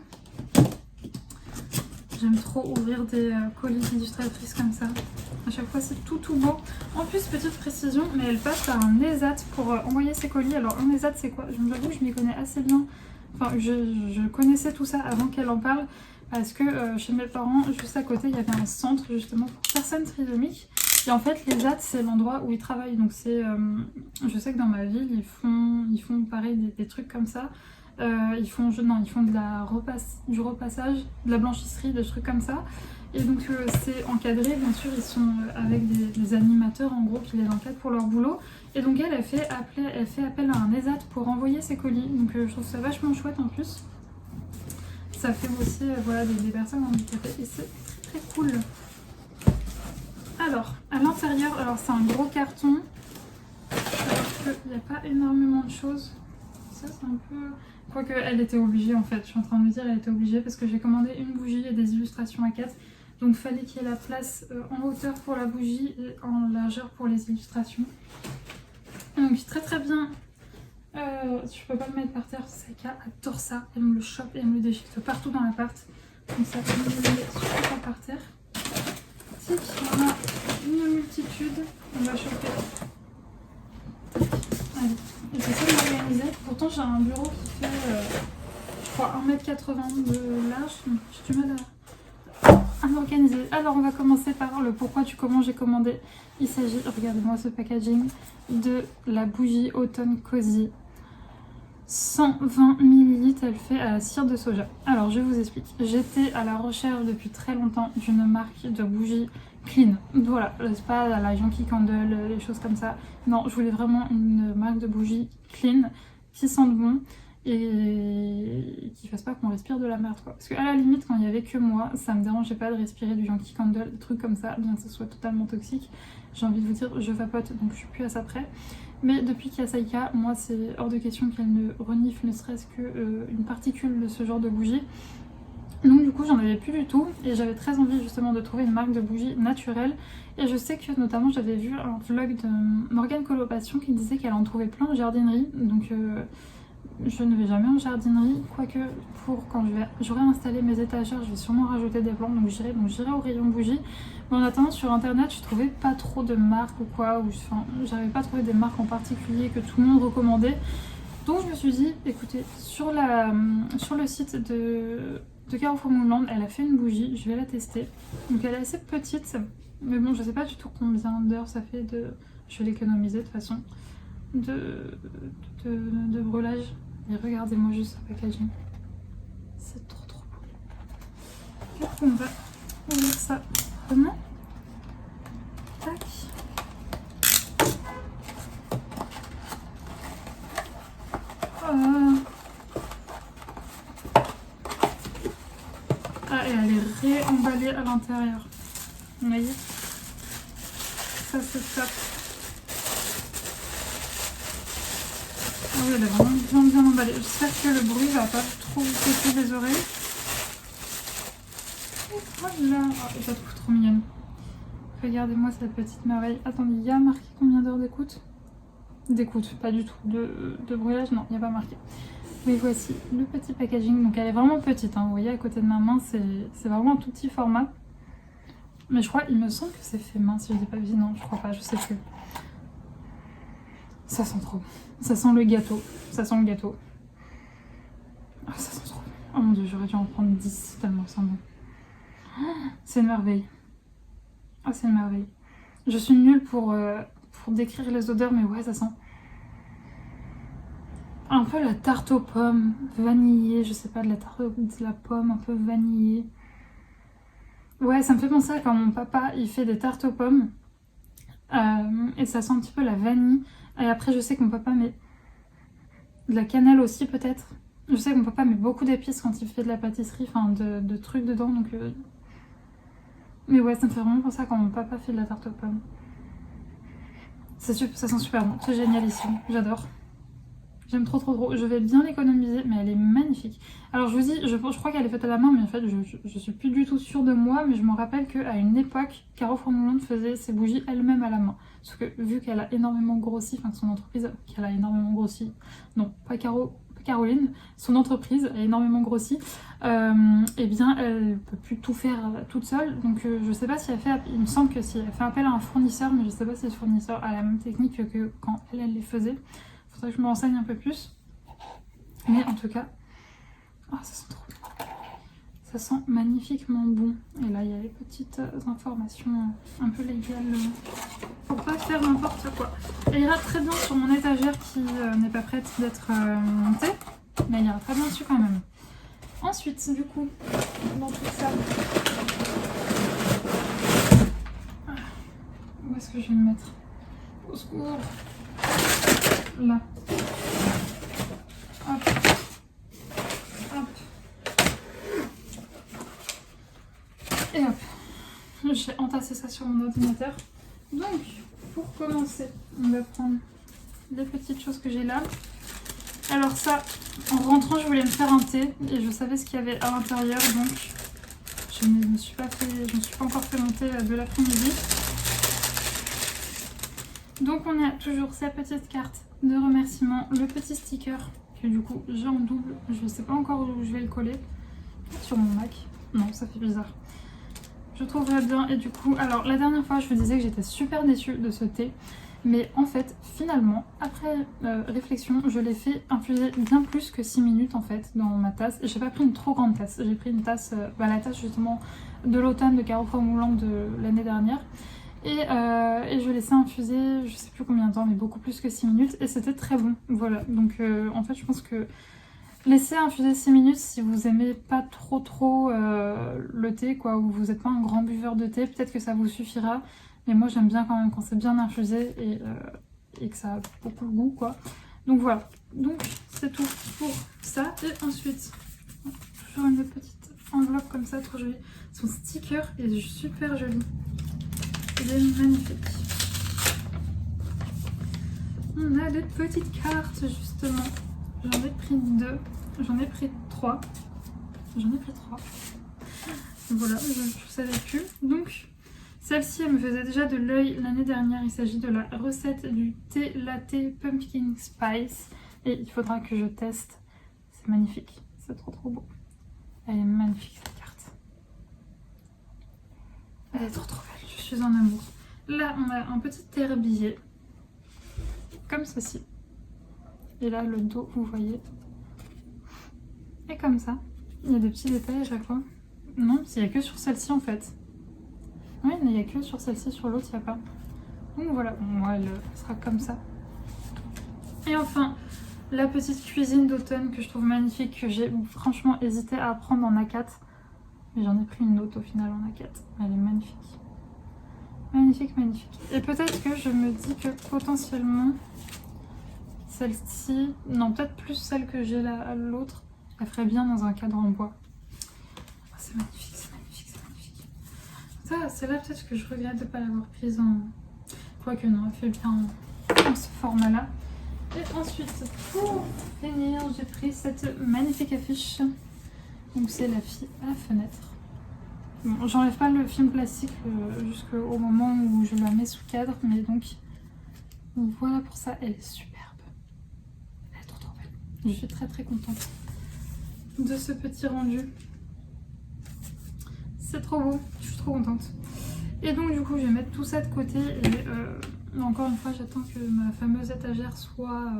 J'aime trop ouvrir des colis d'illustratrices comme ça. À chaque fois c'est tout beau. En plus, petite précision, mais elle passe par un ESAT pour envoyer ses colis. Alors un ESAT c'est quoi? Je vous avoue que je m'y connais assez bien. Enfin je connaissais tout ça avant qu'elle en parle. Parce que chez mes parents, juste à côté, il y avait un centre justement pour personnes trisomiques. Et en fait l'ESAT c'est l'endroit où ils travaillent. Donc c'est, je sais que dans ma ville ils font pareil des trucs comme ça. Ils font du repassage, de la blanchisserie, des trucs comme ça. Et donc c'est encadré, bien sûr, ils sont avec des animateurs en gros qui les encadrent pour leur boulot. Et donc elle fait appel à un ESAT pour envoyer ses colis. Donc je trouve ça vachement chouette en plus. Ça fait aussi des personnes handicapées et c'est très cool. Alors, à l'intérieur, c'est un gros carton. Alors qu'il n'y a pas énormément de choses. Ça c'est un peu... Quoique elle était obligée en fait, je suis en train de me dire elle était obligée parce que j'ai commandé une bougie et des illustrations A4. Donc fallait qu'il y ait la place en hauteur pour la bougie et en largeur pour les illustrations. Donc très bien. Je peux pas le mettre par terre, Saïka adore ça. Elle me le chope et elle me le déchiquette partout dans l'appart. Donc ça, je me le mets super par terre. Tic, on a une multitude. On va chauffer. Allez, et j'essaie de m'organiser. Pourtant, j'ai un bureau qui fait, je crois, 1,80 m de large. Donc, j'ai du mal à m'organiser. Alors, on va commencer par le pourquoi du comment j'ai commandé. Il s'agit, regardez-moi ce packaging, de la bougie Automne Cozy. 120 ml, elle fait à la cire de soja. Alors, je vous explique. J'étais à la recherche depuis très longtemps d'une marque de bougie clean. Voilà, c'est pas la Yankee Candle, les choses comme ça. Non, je voulais vraiment une marque de bougie clean, qui sente bon et qui fasse pas qu'on respire de la merde, quoi. Parce qu'à la limite, quand il y avait que moi, ça me dérangeait pas de respirer du Yankee Candle, des trucs comme ça, bien que ce soit totalement toxique. J'ai envie de vous dire, je vapote, donc je suis plus à ça près. Mais depuis qu'il y a Saika, moi c'est hors de question qu'elle ne renifle ne serait-ce qu'une particule de ce genre de bougie. Donc du coup j'en avais plus du tout et j'avais très envie justement de trouver une marque de bougie naturelle. Et je sais que notamment j'avais vu un vlog de Morgane Coloration qui disait qu'elle en trouvait plein en jardinerie. Donc je ne vais jamais en jardinerie, quoique pour quand j'aurai installé mes étagères, je vais sûrement rajouter des plantes, donc j'irai au rayon bougie. Mais en attendant, sur internet, je trouvais pas trop de marques ou quoi, enfin, j'avais pas trouvé des marques en particulier que tout le monde recommandait. Donc je me suis dit, écoutez, sur le site de Carrefour Moonland, elle a fait une bougie, je vais la tester. Donc elle est assez petite, mais bon, je sais pas du tout combien d'heures ça fait de... Je vais l'économiser de toute façon. De brûlage. Et regardez-moi juste ce packaging. C'est trop beau. Donc on va ouvrir ça vraiment. Tac. Ah, et elle est réemballée à l'intérieur. Vous voyez? Ça c'est ça. Ah oui, elle est vraiment bien emballée. J'espère que le bruit va pas trop vous péter les oreilles. Et voilà. Oh, elle est trop mignonne. Regardez-moi cette petite merveille. Attendez, il y a marqué combien d'heures d'écoute? D'écoute, pas du tout. De brûlage, non, il n'y a pas marqué. Mais voici le petit packaging. Donc elle est vraiment petite, hein. Vous voyez à côté de ma main, c'est vraiment un tout petit format. Mais je crois, il me semble que c'est fait main, si je dis pas bêtise. Non, je crois pas, je sais plus. Ça sent trop bon. Ça sent le gâteau. Ça sent le gâteau. Ah, ça sent trop bon. Oh mon dieu, j'aurais dû en prendre 10 tellement ça sent bon. C'est une merveille. Ah, c'est une merveille. Je suis nulle pour décrire les odeurs, mais ouais, ça sent un peu la tarte aux pommes vanillée. Je sais pas, de la pomme un peu vanillée. Ouais, ça me fait penser à quand mon papa il fait des tartes aux pommes. Et ça sent un petit peu la vanille. Et après, je sais que mon papa met de la cannelle aussi, peut-être. Je sais que mon papa met beaucoup d'épices quand il fait de la pâtisserie, enfin de trucs dedans. Donc, mais ouais, ça me fait vraiment penser à quand mon papa fait de la tarte aux pommes. Ça sent super bon, c'est génialissime, j'adore. J'aime trop. Je vais bien l'économiser, mais elle est magnifique. Alors je vous dis, je crois qu'elle est faite à la main, mais en fait je suis plus du tout sûre de moi, mais je me rappelle qu'à une époque, Carrefour Moonland faisait ses bougies elle-même à la main. Parce que vu qu'elle a énormément grossi, enfin que son entreprise, qu'elle a énormément grossi, non, pas Caroline, son entreprise a énormément grossi, et bien elle peut plus tout faire toute seule. Donc je sais pas si elle fait, il me semble que si elle fait appel à un fournisseur, mais je sais pas si le fournisseur a la même technique que quand elle les faisait. Faudrait que je me renseigne un peu plus. Mais en tout cas, oh, ça sent trop bon. Ça sent magnifiquement bon. Et là, il y a les petites informations un peu légales pour pas faire n'importe quoi. Elle ira très bien sur mon étagère qui n'est pas prête d'être montée. Mais elle ira très bien dessus quand même. Ensuite, du coup, dans tout ça... Où est-ce que je vais me mettre? Au secours! Là. Hop. Hop. Et hop. J'ai entassé ça sur mon ordinateur. Donc, pour commencer, on va prendre les petites choses que j'ai là. Alors ça, en rentrant, je voulais me faire un thé et je savais ce qu'il y avait à l'intérieur, donc je ne me suis pas encore fait mon thé de l'après-midi. Donc on a toujours sa petite carte de remerciement, le petit sticker que du coup j'ai en double. Je ne sais pas encore où je vais le coller. Sur mon Mac. Non, ça fait bizarre. je trouverais bien. Et du coup, alors la dernière fois je vous disais que j'étais super déçue de ce thé. Mais en fait, finalement, après réflexion, je l'ai fait infuser bien plus que 6 minutes en fait dans ma tasse. Et j'ai pas pris une trop grande tasse, j'ai pris une tasse, la tasse justement de l'automne de Carrefour Moulant de l'année dernière. Et je laissais infuser, je sais plus combien de temps, mais beaucoup plus que 6 minutes. Et c'était très bon, voilà. Donc en fait, je pense que laissez infuser 6 minutes si vous aimez pas trop le thé, quoi, ou vous n'êtes pas un grand buveur de thé, peut-être que ça vous suffira. Mais moi j'aime bien quand même quand c'est bien infusé et que ça a beaucoup de goût, quoi. Donc voilà, donc c'est tout pour ça. Et ensuite, toujours une petite enveloppe comme ça, trop jolie. Son sticker est super joli. Il est magnifique. On a des petites cartes justement. J'en ai pris 2. J'en ai pris 3. J'en ai pris 3. Voilà, je ne savais plus. Donc, celle-ci, elle me faisait déjà de l'œil l'année dernière. Il s'agit de la recette du thé latte pumpkin spice. Et il faudra que je teste. C'est magnifique. C'est trop beau. Elle est magnifique cette carte. Elle est trop belle. Je suis en amour. Là, on a un petit herbier. Comme ceci. Et là, le dos, vous voyez. Et comme ça. Il y a des petits détails à chaque fois. Non, il n'y a que sur celle-ci en fait. Oui, il n'y a que sur celle-ci, sur l'autre, il n'y a pas. Donc voilà, moi, elle sera comme ça. Et enfin, la petite cuisine d'automne que je trouve magnifique, que j'ai franchement hésité à prendre en A4. Mais j'en ai pris une autre au final en A4. Elle est magnifique. Magnifique, magnifique. Et peut-être que je me dis que potentiellement, celle-ci, non, peut-être plus celle que j'ai là, l'autre, elle ferait bien dans un cadre en bois. Oh, c'est magnifique, c'est magnifique, c'est magnifique. Ça, c'est là peut-être que je regrette de ne pas l'avoir prise en... Quoique non, elle fait bien en ce format-là. Et ensuite, pour finir, j'ai pris cette magnifique affiche. Donc c'est La fille à la fenêtre. Bon, j'enlève pas le film plastique jusqu'au moment où je la mets sous cadre, mais donc voilà pour ça, elle est superbe. Elle est trop belle. Je suis très contente de ce petit rendu. C'est trop beau, je suis trop contente. Et donc du coup je vais mettre tout ça de côté et encore une fois j'attends que ma fameuse étagère soit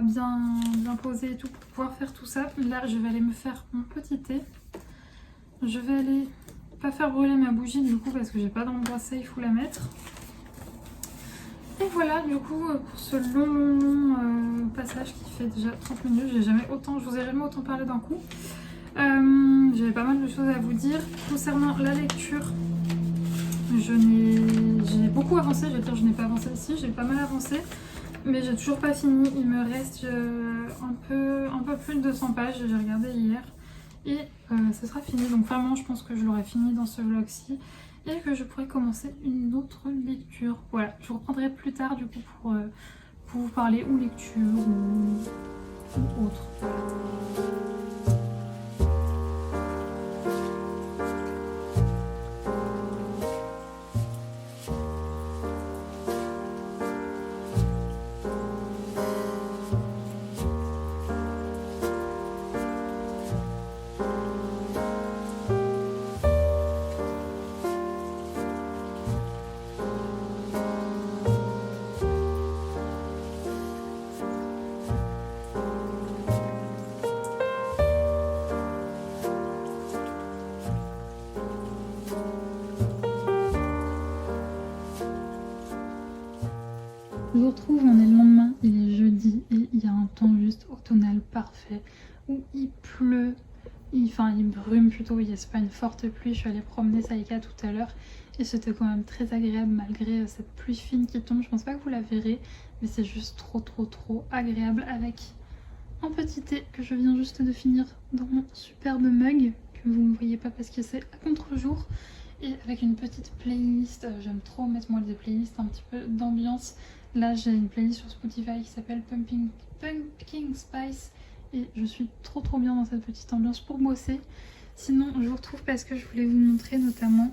bien posée et tout pour pouvoir faire tout ça. Là je vais aller me faire mon petit thé. Je vais aller pas faire brûler ma bougie du coup parce que j'ai pas d'endroit safe où la mettre. Et voilà du coup pour ce long passage qui fait déjà 30 minutes, je vous ai jamais autant parlé d'un coup. J'avais pas mal de choses à vous dire. Concernant la lecture, j'ai beaucoup avancé, je veux dire je n'ai pas avancé ici, j'ai pas mal avancé. Mais j'ai toujours pas fini, il me reste un peu plus de 200 pages, j'ai regardé hier. Et ce sera fini, donc vraiment je pense que je l'aurai fini dans ce vlog-ci. Et que je pourrai commencer une autre lecture. Voilà, je vous reprendrai plus tard du coup pour vous parler ou lecture ou autre. Je vous retrouve, on est le lendemain, il est jeudi et il y a un temps juste automnal parfait où il pleut, il brume plutôt, c'est pas une forte pluie. Je suis allée promener Saïka tout à l'heure et c'était quand même très agréable malgré cette pluie fine qui tombe. Je pense pas que vous la verrez, mais c'est juste trop agréable avec un petit thé que je viens juste de finir dans mon superbe mug que vous ne voyez pas parce que c'est à contre-jour. Et avec une petite playlist, j'aime trop mettre moi des playlists un petit peu d'ambiance. Là j'ai une playlist sur Spotify qui s'appelle Pumpkin Spice et je suis trop bien dans cette petite ambiance pour bosser. Sinon je vous retrouve parce que je voulais vous montrer notamment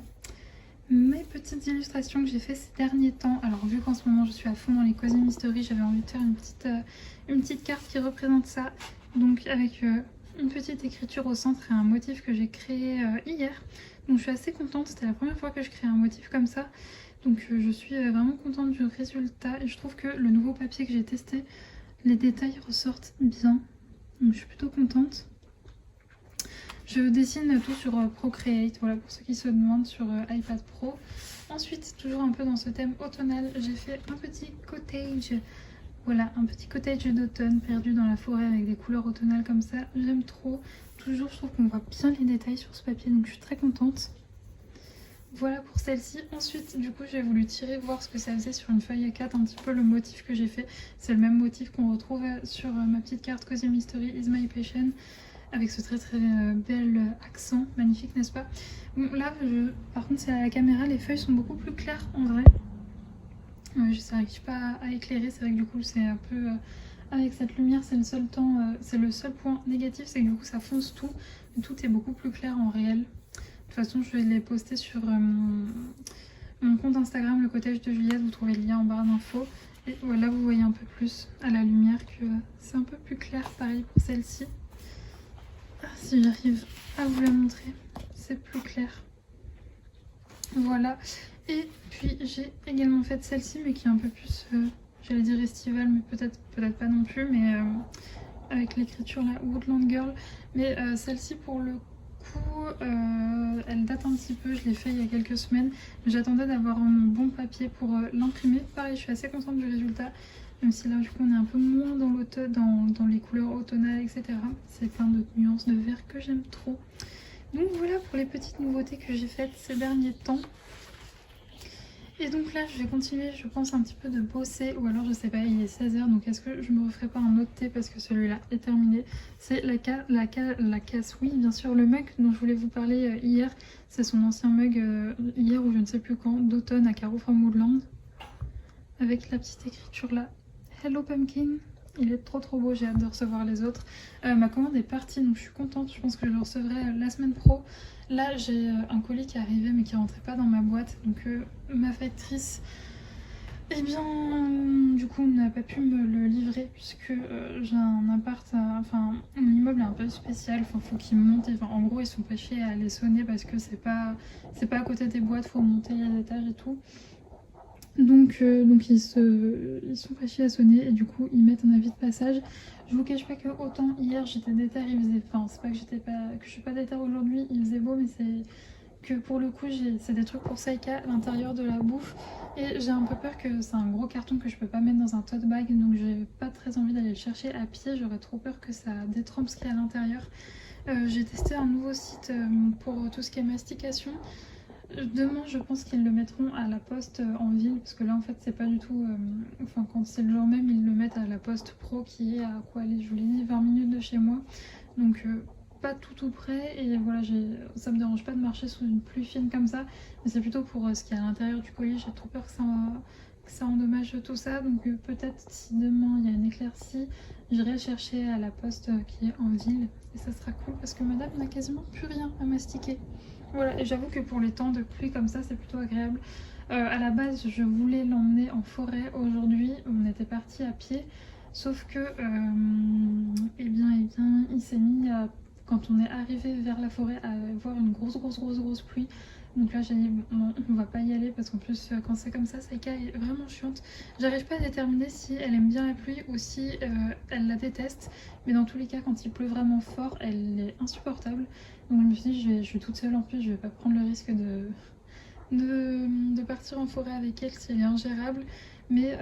mes petites illustrations que j'ai fait ces derniers temps. Alors vu qu'en ce moment je suis à fond dans les Cozy Mystery, j'avais envie de faire une petite carte qui représente ça. Donc avec une petite écriture au centre et un motif que j'ai créé hier. Donc je suis assez contente, c'était la première fois que je crée un motif comme ça. Donc je suis vraiment contente du résultat et je trouve que le nouveau papier que j'ai testé, les détails ressortent bien. Donc je suis plutôt contente. Je dessine tout sur Procreate, voilà pour ceux qui se demandent, sur iPad Pro. Ensuite, toujours un peu dans ce thème automnal, j'ai fait un petit cottage. Voilà, un petit cottage d'automne perdu dans la forêt avec des couleurs automnales comme ça. J'aime trop. Toujours, je trouve qu'on voit bien les détails sur ce papier, donc je suis très contente. Voilà pour celle-ci. Ensuite, du coup, j'ai voulu tirer, voir ce que ça faisait sur une feuille A4, un petit peu le motif que j'ai fait. C'est le même motif qu'on retrouve sur ma petite carte Cozy Mystery Is My Passion, avec ce très très bel accent, magnifique n'est-ce pas? Bon là, par contre c'est à la caméra, les feuilles sont beaucoup plus claires en vrai. Je n'arrive pas à éclairer, c'est vrai que du coup c'est un peu... avec cette lumière, c'est le seul c'est le seul point négatif, c'est que du coup ça fonce tout. Tout est beaucoup plus clair en réel. De toute façon, je vais les poster sur mon compte Instagram, le cottage de Juliette, vous trouvez le lien en barre d'infos. Et voilà, vous voyez un peu plus à la lumière que c'est un peu plus clair, pareil pour celle-ci. Si j'arrive à vous la montrer, c'est plus clair. Voilà. Et puis j'ai également fait celle-ci, mais qui est un peu plus, j'allais dire estivale, mais peut-être pas non plus, mais avec l'écriture là, Woodland Girl. Mais celle-ci pour le coup, elle date un petit peu, je l'ai fait il y a quelques semaines. J'attendais d'avoir mon bon papier pour l'imprimer. Pareil, je suis assez contente du résultat. Même si là, du coup, on est un peu moins dans l'automne, dans les couleurs automnales, etc. C'est plein de nuances de vert que j'aime trop. Donc voilà pour les petites nouveautés que j'ai faites ces derniers temps. Et donc là, je vais continuer, je pense, un petit peu de bosser. Ou alors, je sais pas, il est 16h, donc est-ce que je me referai pas un autre thé parce que celui-là est terminé. C'est la casse, oui, bien sûr. Le mug dont je voulais vous parler hier, c'est son ancien mug hier ou je ne sais plus quand, d'automne à Carreau from Woodland. Avec la petite écriture là. Hello Pumpkin, il est trop beau, j'ai hâte de recevoir les autres. Ma commande est partie, donc je suis contente, je pense que je le recevrai la semaine pro. Là j'ai un colis qui est arrivé mais qui rentrait pas dans ma boîte, donc ma factrice, eh bien du coup n'a pas pu me le livrer puisque j'ai un appart, enfin mon immeuble est un peu spécial, enfin faut qu'il monte, en gros ils sont pas chiés à aller sonner parce que c'est pas à côté des boîtes, faut monter les étages et tout. Donc ils sont pas chiés à sonner et du coup ils mettent un avis de passage. Je vous cache pas que autant hier j'étais déter, il faisait... Enfin c'est pas que je suis pas déter aujourd'hui, il faisait beau, mais c'est que pour le coup c'est des trucs pour Saïka, l'intérieur de la bouffe. Et j'ai un peu peur que c'est un gros carton que je peux pas mettre dans un tote bag, donc j'ai pas très envie d'aller le chercher à pied, j'aurais trop peur que ça détrempe ce qu'il y a à l'intérieur. J'ai testé un nouveau site pour tout ce qui est mastication. Demain, je pense qu'ils le mettront à la poste en ville, parce que là, en fait, c'est pas du tout... Enfin, quand c'est le jour même, ils le mettent à la poste pro, qui est à quoi aller, je vous l'ai dit, 20 minutes de chez moi. Donc, pas tout près, et voilà, ça me dérange pas de marcher sous une pluie fine comme ça, mais c'est plutôt pour ce qui est à l'intérieur du colis, j'ai trop peur que ça endommage tout ça. Donc, peut-être si demain, il y a une éclaircie, j'irai chercher à la poste qui est en ville, et ça sera cool, parce que madame n'a quasiment plus rien à mastiquer. Voilà, et j'avoue que pour les temps de pluie comme ça, c'est plutôt agréable. À la base, je voulais l'emmener en forêt aujourd'hui. On était parti à pied, sauf que, eh bien, il s'est mis à, quand on est arrivé vers la forêt, à avoir une grosse pluie. Donc là, j'ai dit, bon, on va pas y aller parce qu'en plus, quand c'est comme ça, Saïka est vraiment chiante. J'arrive pas à déterminer si elle aime bien la pluie ou si elle la déteste. Mais dans tous les cas, quand il pleut vraiment fort, elle est insupportable. Donc je me suis dit, je suis toute seule en plus, je vais pas prendre le risque de partir en forêt avec elle si elle est ingérable. Mais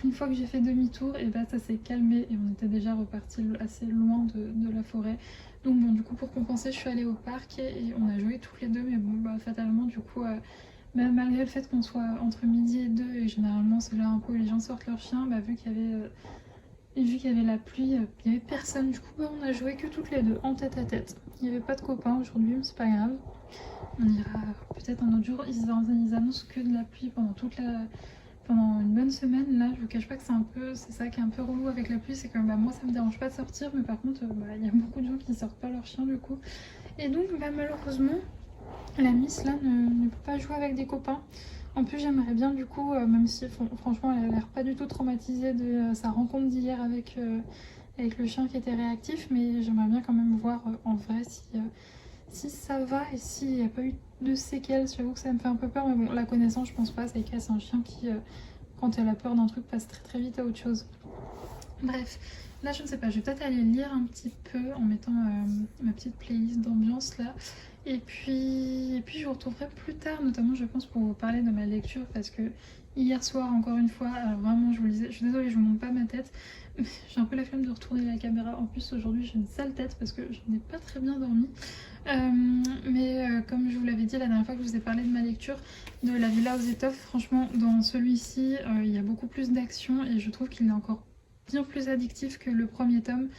une fois que j'ai fait demi-tour, et bah, ça s'est calmé et on était déjà reparti assez loin de la forêt. Donc bon, du coup pour compenser, je suis allée au parc et on a joué toutes les deux, mais bon bah fatalement du coup, malgré le fait qu'on soit entre midi et 2 et généralement c'est là un peu où les gens sortent leurs chiens, bah vu qu'il y avait la pluie, il n'y avait personne, du coup bah, on a joué que toutes les deux en tête à tête. Il n'y avait pas de copains aujourd'hui, mais c'est pas grave. On ira peut-être un autre jour. Ils annoncent que de la pluie pendant une bonne semaine. Là, je vous cache pas que c'est ça qui est un peu relou avec la pluie, c'est que bah, moi ça me dérange pas de sortir, mais par contre, bah, y a beaucoup de gens qui sortent pas leurs chiens du coup. Et donc, bah, malheureusement, la Miss là ne peut pas jouer avec des copains. En plus, j'aimerais bien du coup, même si franchement, elle a l'air pas du tout traumatisée de sa rencontre d'hier avec le chien qui était réactif, mais j'aimerais bien quand même voir en vrai si ça va et s'il n'y a pas eu de séquelles. J'avoue que ça me fait un peu peur, mais bon, la connaissance, je pense pas. Saika, c'est un chien qui, quand elle a peur d'un truc, passe très très vite à autre chose. Bref, là je ne sais pas, je vais peut-être aller lire un petit peu en mettant ma petite playlist d'ambiance là. Et puis je vous retrouverai plus tard, notamment je pense pour vous parler de ma lecture, parce que hier soir encore une fois, alors vraiment je vous le disais, je suis désolée, je vous montre pas ma tête, j'ai un peu la flemme de retourner la caméra. En plus aujourd'hui j'ai une sale tête parce que je n'ai pas très bien dormi. Comme je vous l'avais dit la dernière fois que je vous ai parlé de ma lecture de La Villa aux Étoffes, franchement dans celui-ci il y a beaucoup plus d'action et je trouve qu'il est encore bien plus addictif que le premier tome.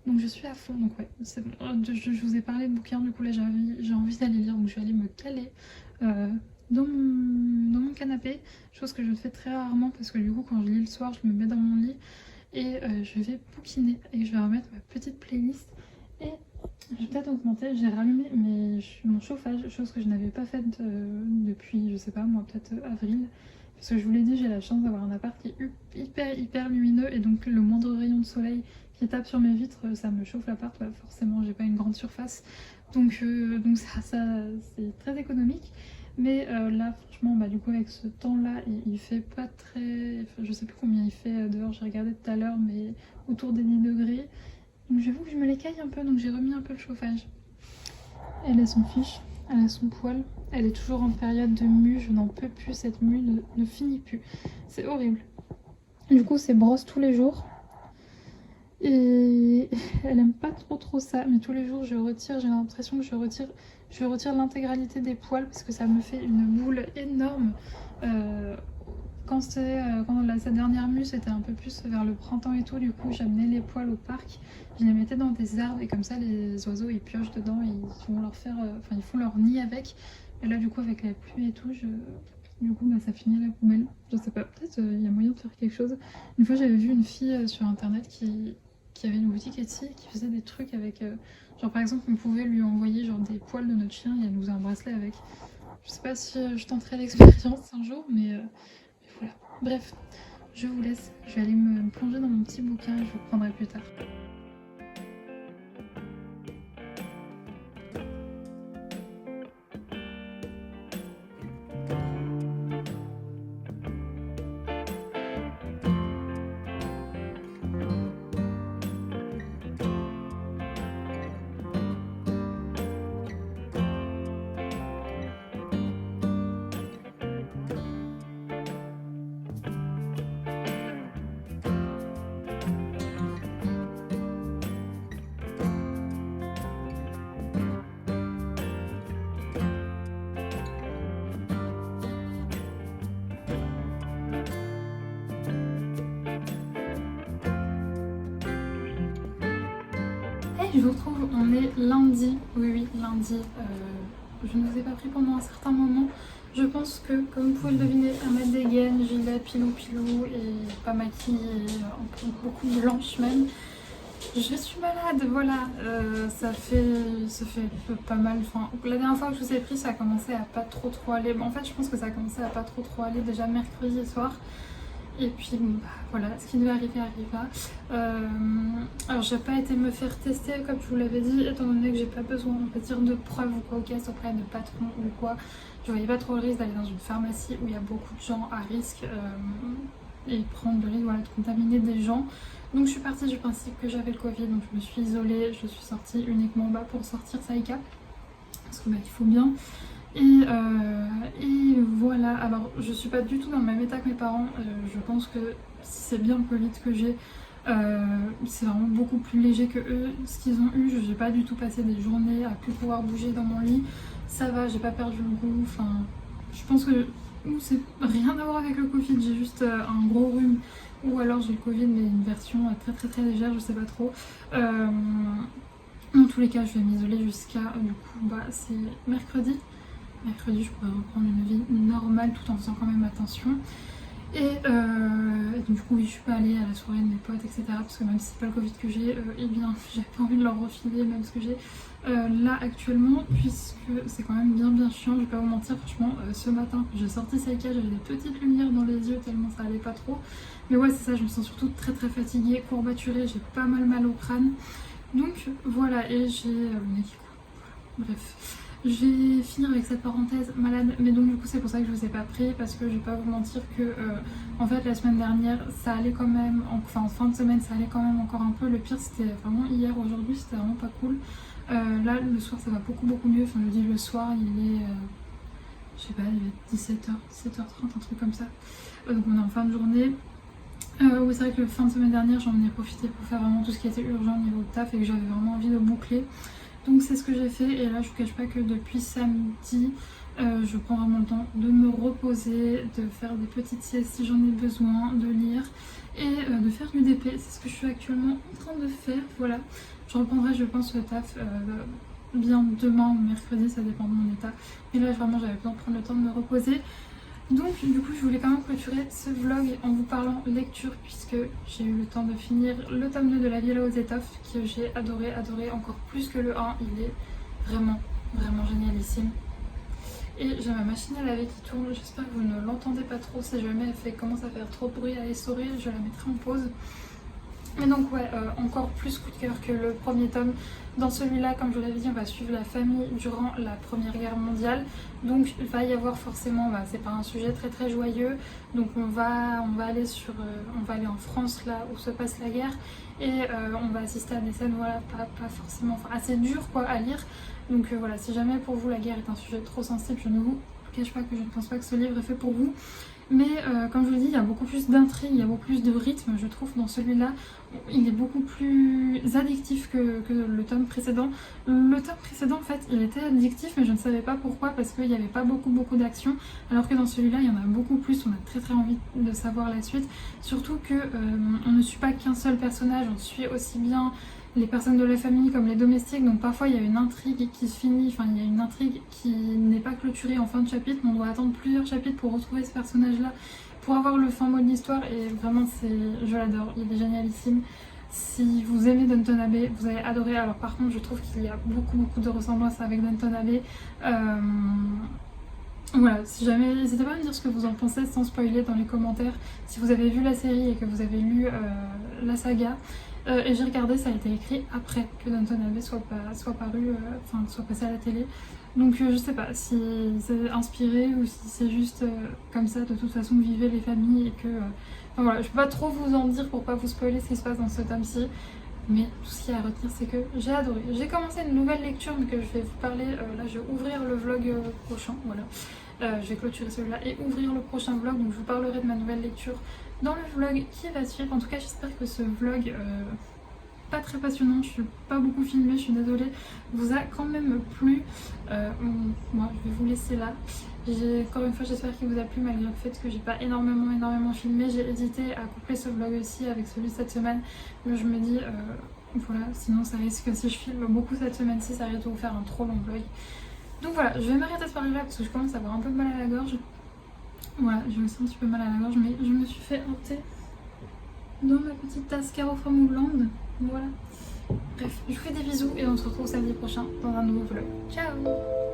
Donc je suis à fond, donc ouais, c'est bon. Je vous ai parlé de bouquins, du coup là j'ai envie d'aller lire, donc je vais aller me caler dans mon canapé, chose que je fais très rarement parce que du coup quand je lis le soir, je me mets dans mon lit et je vais bouquiner et je vais remettre ma petite playlist et je vais peut-être augmenter, j'ai rallumé mon chauffage, chose que je n'avais pas faite depuis, je sais pas moi, peut-être avril. Parce que je vous l'ai dit, j'ai la chance d'avoir un appart qui est hyper lumineux et donc le moindre rayon de soleil qui tape sur mes vitres, ça me chauffe l'appart. Bah, forcément, j'ai pas une grande surface, donc ça c'est très économique. Mais là, franchement, bah, du coup, avec ce temps-là, il fait pas très. Enfin, je sais plus combien il fait dehors, j'ai regardé tout à l'heure, mais autour des 10 degrés. Donc j'avoue que je me l'écaille un peu, donc j'ai remis un peu le chauffage. Elle a son fiche, elle a son poil, elle est toujours en période de mue, je n'en peux plus, cette mue ne finit plus. C'est horrible. Du coup, c'est brosse tous les jours. Et elle aime pas trop ça, mais tous les jours je retire, j'ai l'impression que je retire l'intégralité des poils parce que ça me fait une boule énorme. Quand sa dernière mue c'était un peu plus vers le printemps et tout, du coup j'amenais les poils au parc, je les mettais dans des arbres et comme ça les oiseaux ils piochent dedans et ils font leur nid avec. Et là du coup avec la pluie et tout, du coup bah, ça finit à la poubelle. Je sais pas, peut-être il y a moyen de faire quelque chose. Une fois j'avais vu une fille sur internet qui avait une boutique Etsy qui faisait des trucs avec genre par exemple on pouvait lui envoyer genre des poils de notre chien et elle nous faisait un bracelet avec. Je sais pas si je tenterai l'expérience un jour mais voilà. Bref, je vous laisse, je vais aller me plonger dans mon petit bouquin et je vous reprendrai plus tard. Je vous retrouve, on est lundi, oui lundi, je ne vous ai pas pris pendant un certain moment. Je pense que comme vous pouvez le deviner, à ma dégaine, gilet pilou et pas maquillée, beaucoup blanche même. Je suis malade, voilà, ça fait pas mal, enfin la dernière fois que je vous ai pris ça a commencé à pas trop aller, en fait je pense que ça a commencé à pas trop aller déjà mercredi soir. Et puis bon, bah, voilà, ce qui devait arriver arriva. Alors j'ai pas été me faire tester comme je vous l'avais dit, étant donné que j'ai pas besoin on peut dire de preuves ou quoi au cas auprès de patron ou quoi. Je voyais pas trop le risque d'aller dans une pharmacie où il y a beaucoup de gens à risque et prendre le risque voilà, de contaminer des gens. Donc je suis partie du principe que j'avais le Covid, donc je me suis isolée, je suis sortie uniquement pour sortir Saika. Parce que bah, il faut bien. Et voilà, alors je suis pas du tout dans le même état que mes parents, je pense que si c'est bien le Covid que j'ai, c'est vraiment beaucoup plus léger que eux, ce qu'ils ont eu, j'ai pas du tout passé des journées à plus pouvoir bouger dans mon lit, ça va, j'ai pas perdu le goût, enfin je pense que c'est rien à voir avec le Covid, j'ai juste un gros rhume ou alors j'ai le Covid mais une version très légère, je sais pas trop. Dans tous les cas je vais m'isoler jusqu'à du coup bah c'est mercredi, je pourrais reprendre une vie normale tout en faisant quand même attention. Et du coup oui, je suis pas allée à la soirée de mes potes etc parce que même si c'est pas le Covid que j'ai, eh bien j'ai pas envie de leur refiler même ce que j'ai là actuellement, puisque c'est quand même bien chiant, je vais pas vous mentir. Franchement ce matin quand j'ai sorti Saika j'avais des petites lumières dans les yeux tellement ça allait pas trop, mais ouais c'est ça, je me sens surtout très fatiguée, courbaturée, j'ai pas mal au crâne, donc voilà, et j'ai le nez qui coule. Bref. Je vais finir avec cette parenthèse malade, mais donc du coup c'est pour ça que je vous ai pas pris, parce que je vais pas vous mentir que en fait la semaine dernière ça allait quand même, enfin en fin de semaine ça allait quand même encore un peu. Le pire c'était vraiment hier, aujourd'hui c'était vraiment pas cool. Là le soir ça va beaucoup mieux, enfin je dis le soir il est, je sais pas, il est 17h, 17h30, un truc comme ça. Donc on est en fin de journée. Oui c'est vrai que fin de semaine dernière j'en ai profité pour faire vraiment tout ce qui était urgent au niveau de taf et que j'avais vraiment envie de boucler. Donc c'est ce que j'ai fait et là je vous cache pas que depuis samedi je prends vraiment le temps de me reposer, de faire des petites siestes si j'en ai besoin, de lire et de faire du DP. C'est ce que je suis actuellement en train de faire, voilà. Je reprendrai je pense le taf bien demain ou mercredi, ça dépend de mon état. Mais là vraiment j'avais besoin de prendre le temps de me reposer. Donc du coup je voulais quand même clôturer ce vlog en vous parlant lecture, puisque j'ai eu le temps de finir le tome 2 de La Villa aux Étoffes que j'ai adoré encore plus que le 1. Il est vraiment génialissime. Et j'ai ma machine à laver qui tourne, j'espère que vous ne l'entendez pas trop. Si jamais elle commence à faire trop de bruit, à essorer, je la mettrai en pause. Mais donc ouais, encore plus coup de cœur que le premier tome. Dans celui-là, comme je vous l'avais dit, on va suivre la famille durant la Première Guerre mondiale. Donc il va y avoir forcément, c'est pas un sujet très joyeux. Donc on va aller en France là où se passe la guerre. Et on va assister à des scènes voilà, pas forcément, enfin, assez dures quoi, à lire. Donc voilà, si jamais pour vous la guerre est un sujet trop sensible, je ne vous cache pas que je ne pense pas que ce livre est fait pour vous. Mais comme je vous le dis, il y a beaucoup plus d'intrigue, il y a beaucoup plus de rythme, je trouve, dans celui-là. Il est beaucoup plus addictif que le tome précédent. Le tome précédent, en fait, il était addictif, mais je ne savais pas pourquoi, parce qu'il n'y avait pas beaucoup d'action. Alors que dans celui-là, il y en a beaucoup plus, on a très envie de savoir la suite. Surtout que on ne suit pas qu'un seul personnage, on suit aussi bien les personnes de la famille comme les domestiques, donc parfois il y a une intrigue qui se finit, enfin il y a une intrigue qui n'est pas clôturée en fin de chapitre, mais on doit attendre plusieurs chapitres pour retrouver ce personnage là, pour avoir le fin mot de l'histoire, et vraiment je l'adore, il est génialissime. Si vous aimez Downton Abbey, vous allez adorer. Alors par contre je trouve qu'il y a beaucoup de ressemblances avec Downton Abbey. Voilà, si jamais, n'hésitez pas à me dire ce que vous en pensez sans spoiler dans les commentaires, si vous avez vu la série et que vous avez lu la saga. Et j'ai regardé, ça a été écrit après que Downton Abbey soit paru, soit passé à la télé. Donc je sais pas si c'est inspiré ou si c'est juste comme ça. De toute façon, vivez les familles et que... Enfin voilà, je peux pas trop vous en dire pour pas vous spoiler ce qui se passe dans ce tome-ci. Mais tout ce qu'il y a à retenir, c'est que j'ai adoré. J'ai commencé une nouvelle lecture, mais que je vais vous parler. Là, je vais ouvrir le vlog prochain, voilà. Je vais clôturer celui-là et ouvrir le prochain vlog, donc je vous parlerai de ma nouvelle lecture dans le vlog qui va suivre. En tout cas j'espère que ce vlog pas très passionnant, je suis pas beaucoup filmée, je suis désolée, vous a quand même plu. Moi je vais vous laisser là. Encore une fois j'espère qu'il vous a plu malgré le fait que j'ai pas énormément filmé. J'ai hésité à coupler ce vlog aussi avec celui de cette semaine, mais je me dis voilà, sinon ça risque, si je filme beaucoup cette semaine-ci, ça risque de vous faire un trop long vlog. Donc voilà, je vais m'arrêter à ce parler là parce que je commence à avoir un peu mal à la gorge. Voilà, j'ai aussi un petit peu mal à la gorge, mais je me suis fait un thé dans ma petite tasse Caro from Woodland. Voilà. Bref, je vous fais des bisous et on se retrouve samedi prochain dans un nouveau vlog. Ciao!